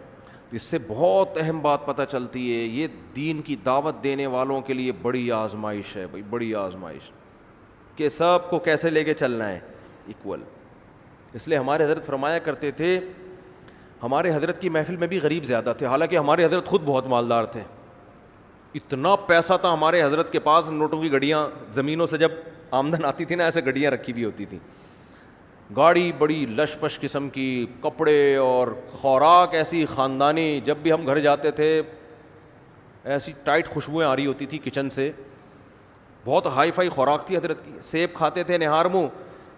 اس سے بہت اہم بات پتہ چلتی ہے, یہ دین کی دعوت دینے والوں کے لیے بڑی آزمائش ہے بھائی, بڑی آزمائش, کہ سب کو کیسے لے کے چلنا ہے ایکول. اس لیے ہمارے حضرت فرمایا کرتے تھے, ہمارے حضرت کی محفل میں بھی غریب زیادہ تھے, حالانکہ ہمارے حضرت خود بہت مالدار تھے. اتنا پیسہ تھا ہمارے حضرت کے پاس, نوٹوں کی گڑیاں, زمینوں سے جب آمدن آتی تھی نا ایسے گڑیاں رکھی ہوئی ہوتی تھیں, گاڑی بڑی لش پش قسم کی, کپڑے اور خوراک ایسی خاندانی. جب بھی ہم گھر جاتے تھے ایسی ٹائٹ خوشبوئیں آ رہی ہوتی تھی کچن سے, بہت ہائی فائی خوراک تھی حضرت کی. سیب کھاتے تھے نہار منہ,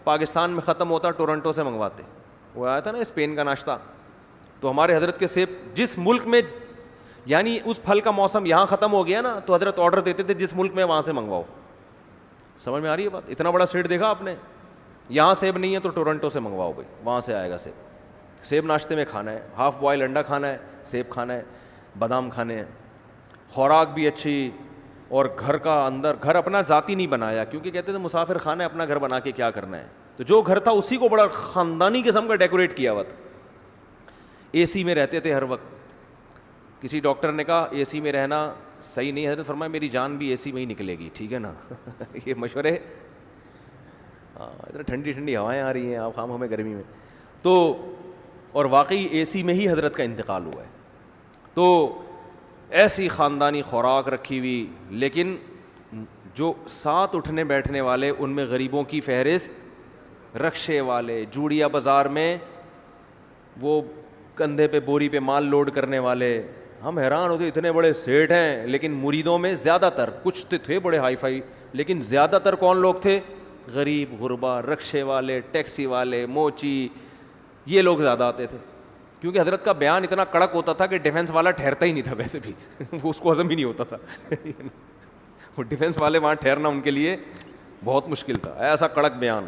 پاکستان میں ختم ہوتا ٹورنٹو سے منگواتے. وہ آیا تھا نا اسپین کا ناشتہ, تو ہمارے حضرت کے سیب جس ملک میں, یعنی اس پھل کا موسم یہاں ختم ہو گیا نا, تو حضرت آرڈر دیتے تھے جس ملک میں وہاں سے منگواؤ. سمجھ میں آ رہی ہے بات؟ اتنا بڑا سیٹ دیکھا آپ نے, یہاں سیب نہیں ہے تو ٹورنٹو سے منگواؤ بھائی, وہاں سے آئے گا سیب. سیب ناشتے میں کھانا ہے, ہاف بوائل انڈا کھانا ہے, سیب کھانا ہے, بادام کھانے ہیں, خوراک بھی اچھی. اور گھر کا اندر, گھر اپنا ذاتی نہیں بنایا, کیونکہ کہتے تھے مسافر خانہ ہے, اپنا گھر بنا کے کیا کرنا ہے. تو جو گھر تھا اسی کو بڑا خاندانی قسم کا ڈیکوریٹ کیا ہوا تھا. اے سی میں رہتے تھے ہر وقت. کسی ڈاکٹر نے کہا اے سی میں رہنا صحیح نہیں, حضرت فرمایا میری جان بھی اے سی میں ہی نکلے گی, ٹھیک ہے نا. یہ مشورے, ہاں اتنا ٹھنڈی ٹھنڈی ہوائیں آ رہی ہیں, آپ خام ہمیں گرمی میں. تو اور واقعی اے سی میں ہی حضرت کا انتقال ہوا ہے. تو ایسی خاندانی خوراک رکھی ہوئی, لیکن جو ساتھ اٹھنے بیٹھنے والے ان میں غریبوں کی فہرست, رکشے والے, جوڑیا بازار میں وہ کندھے پہ بوری پہ مال لوڈ کرنے والے. ہم حیران ہوتے اتنے بڑے سیٹ ہیں, لیکن مریدوں میں زیادہ تر, کچھ تو تھے بڑے ہائی فائی, لیکن زیادہ تر کون لوگ تھے, غریب غربا, رکشے والے, ٹیکسی والے, موچی, یہ لوگ زیادہ آتے تھے. کیونکہ حضرت کا بیان اتنا کڑک ہوتا تھا کہ ڈیفنس والا ٹھہرتا ہی نہیں تھا ویسے بھی. وہ اس کو ہضم ہی نہیں ہوتا تھا. وہ ڈیفنس والے وہاں ٹھہرنا ان کے لیے بہت مشکل تھا, ایسا کڑک بیان.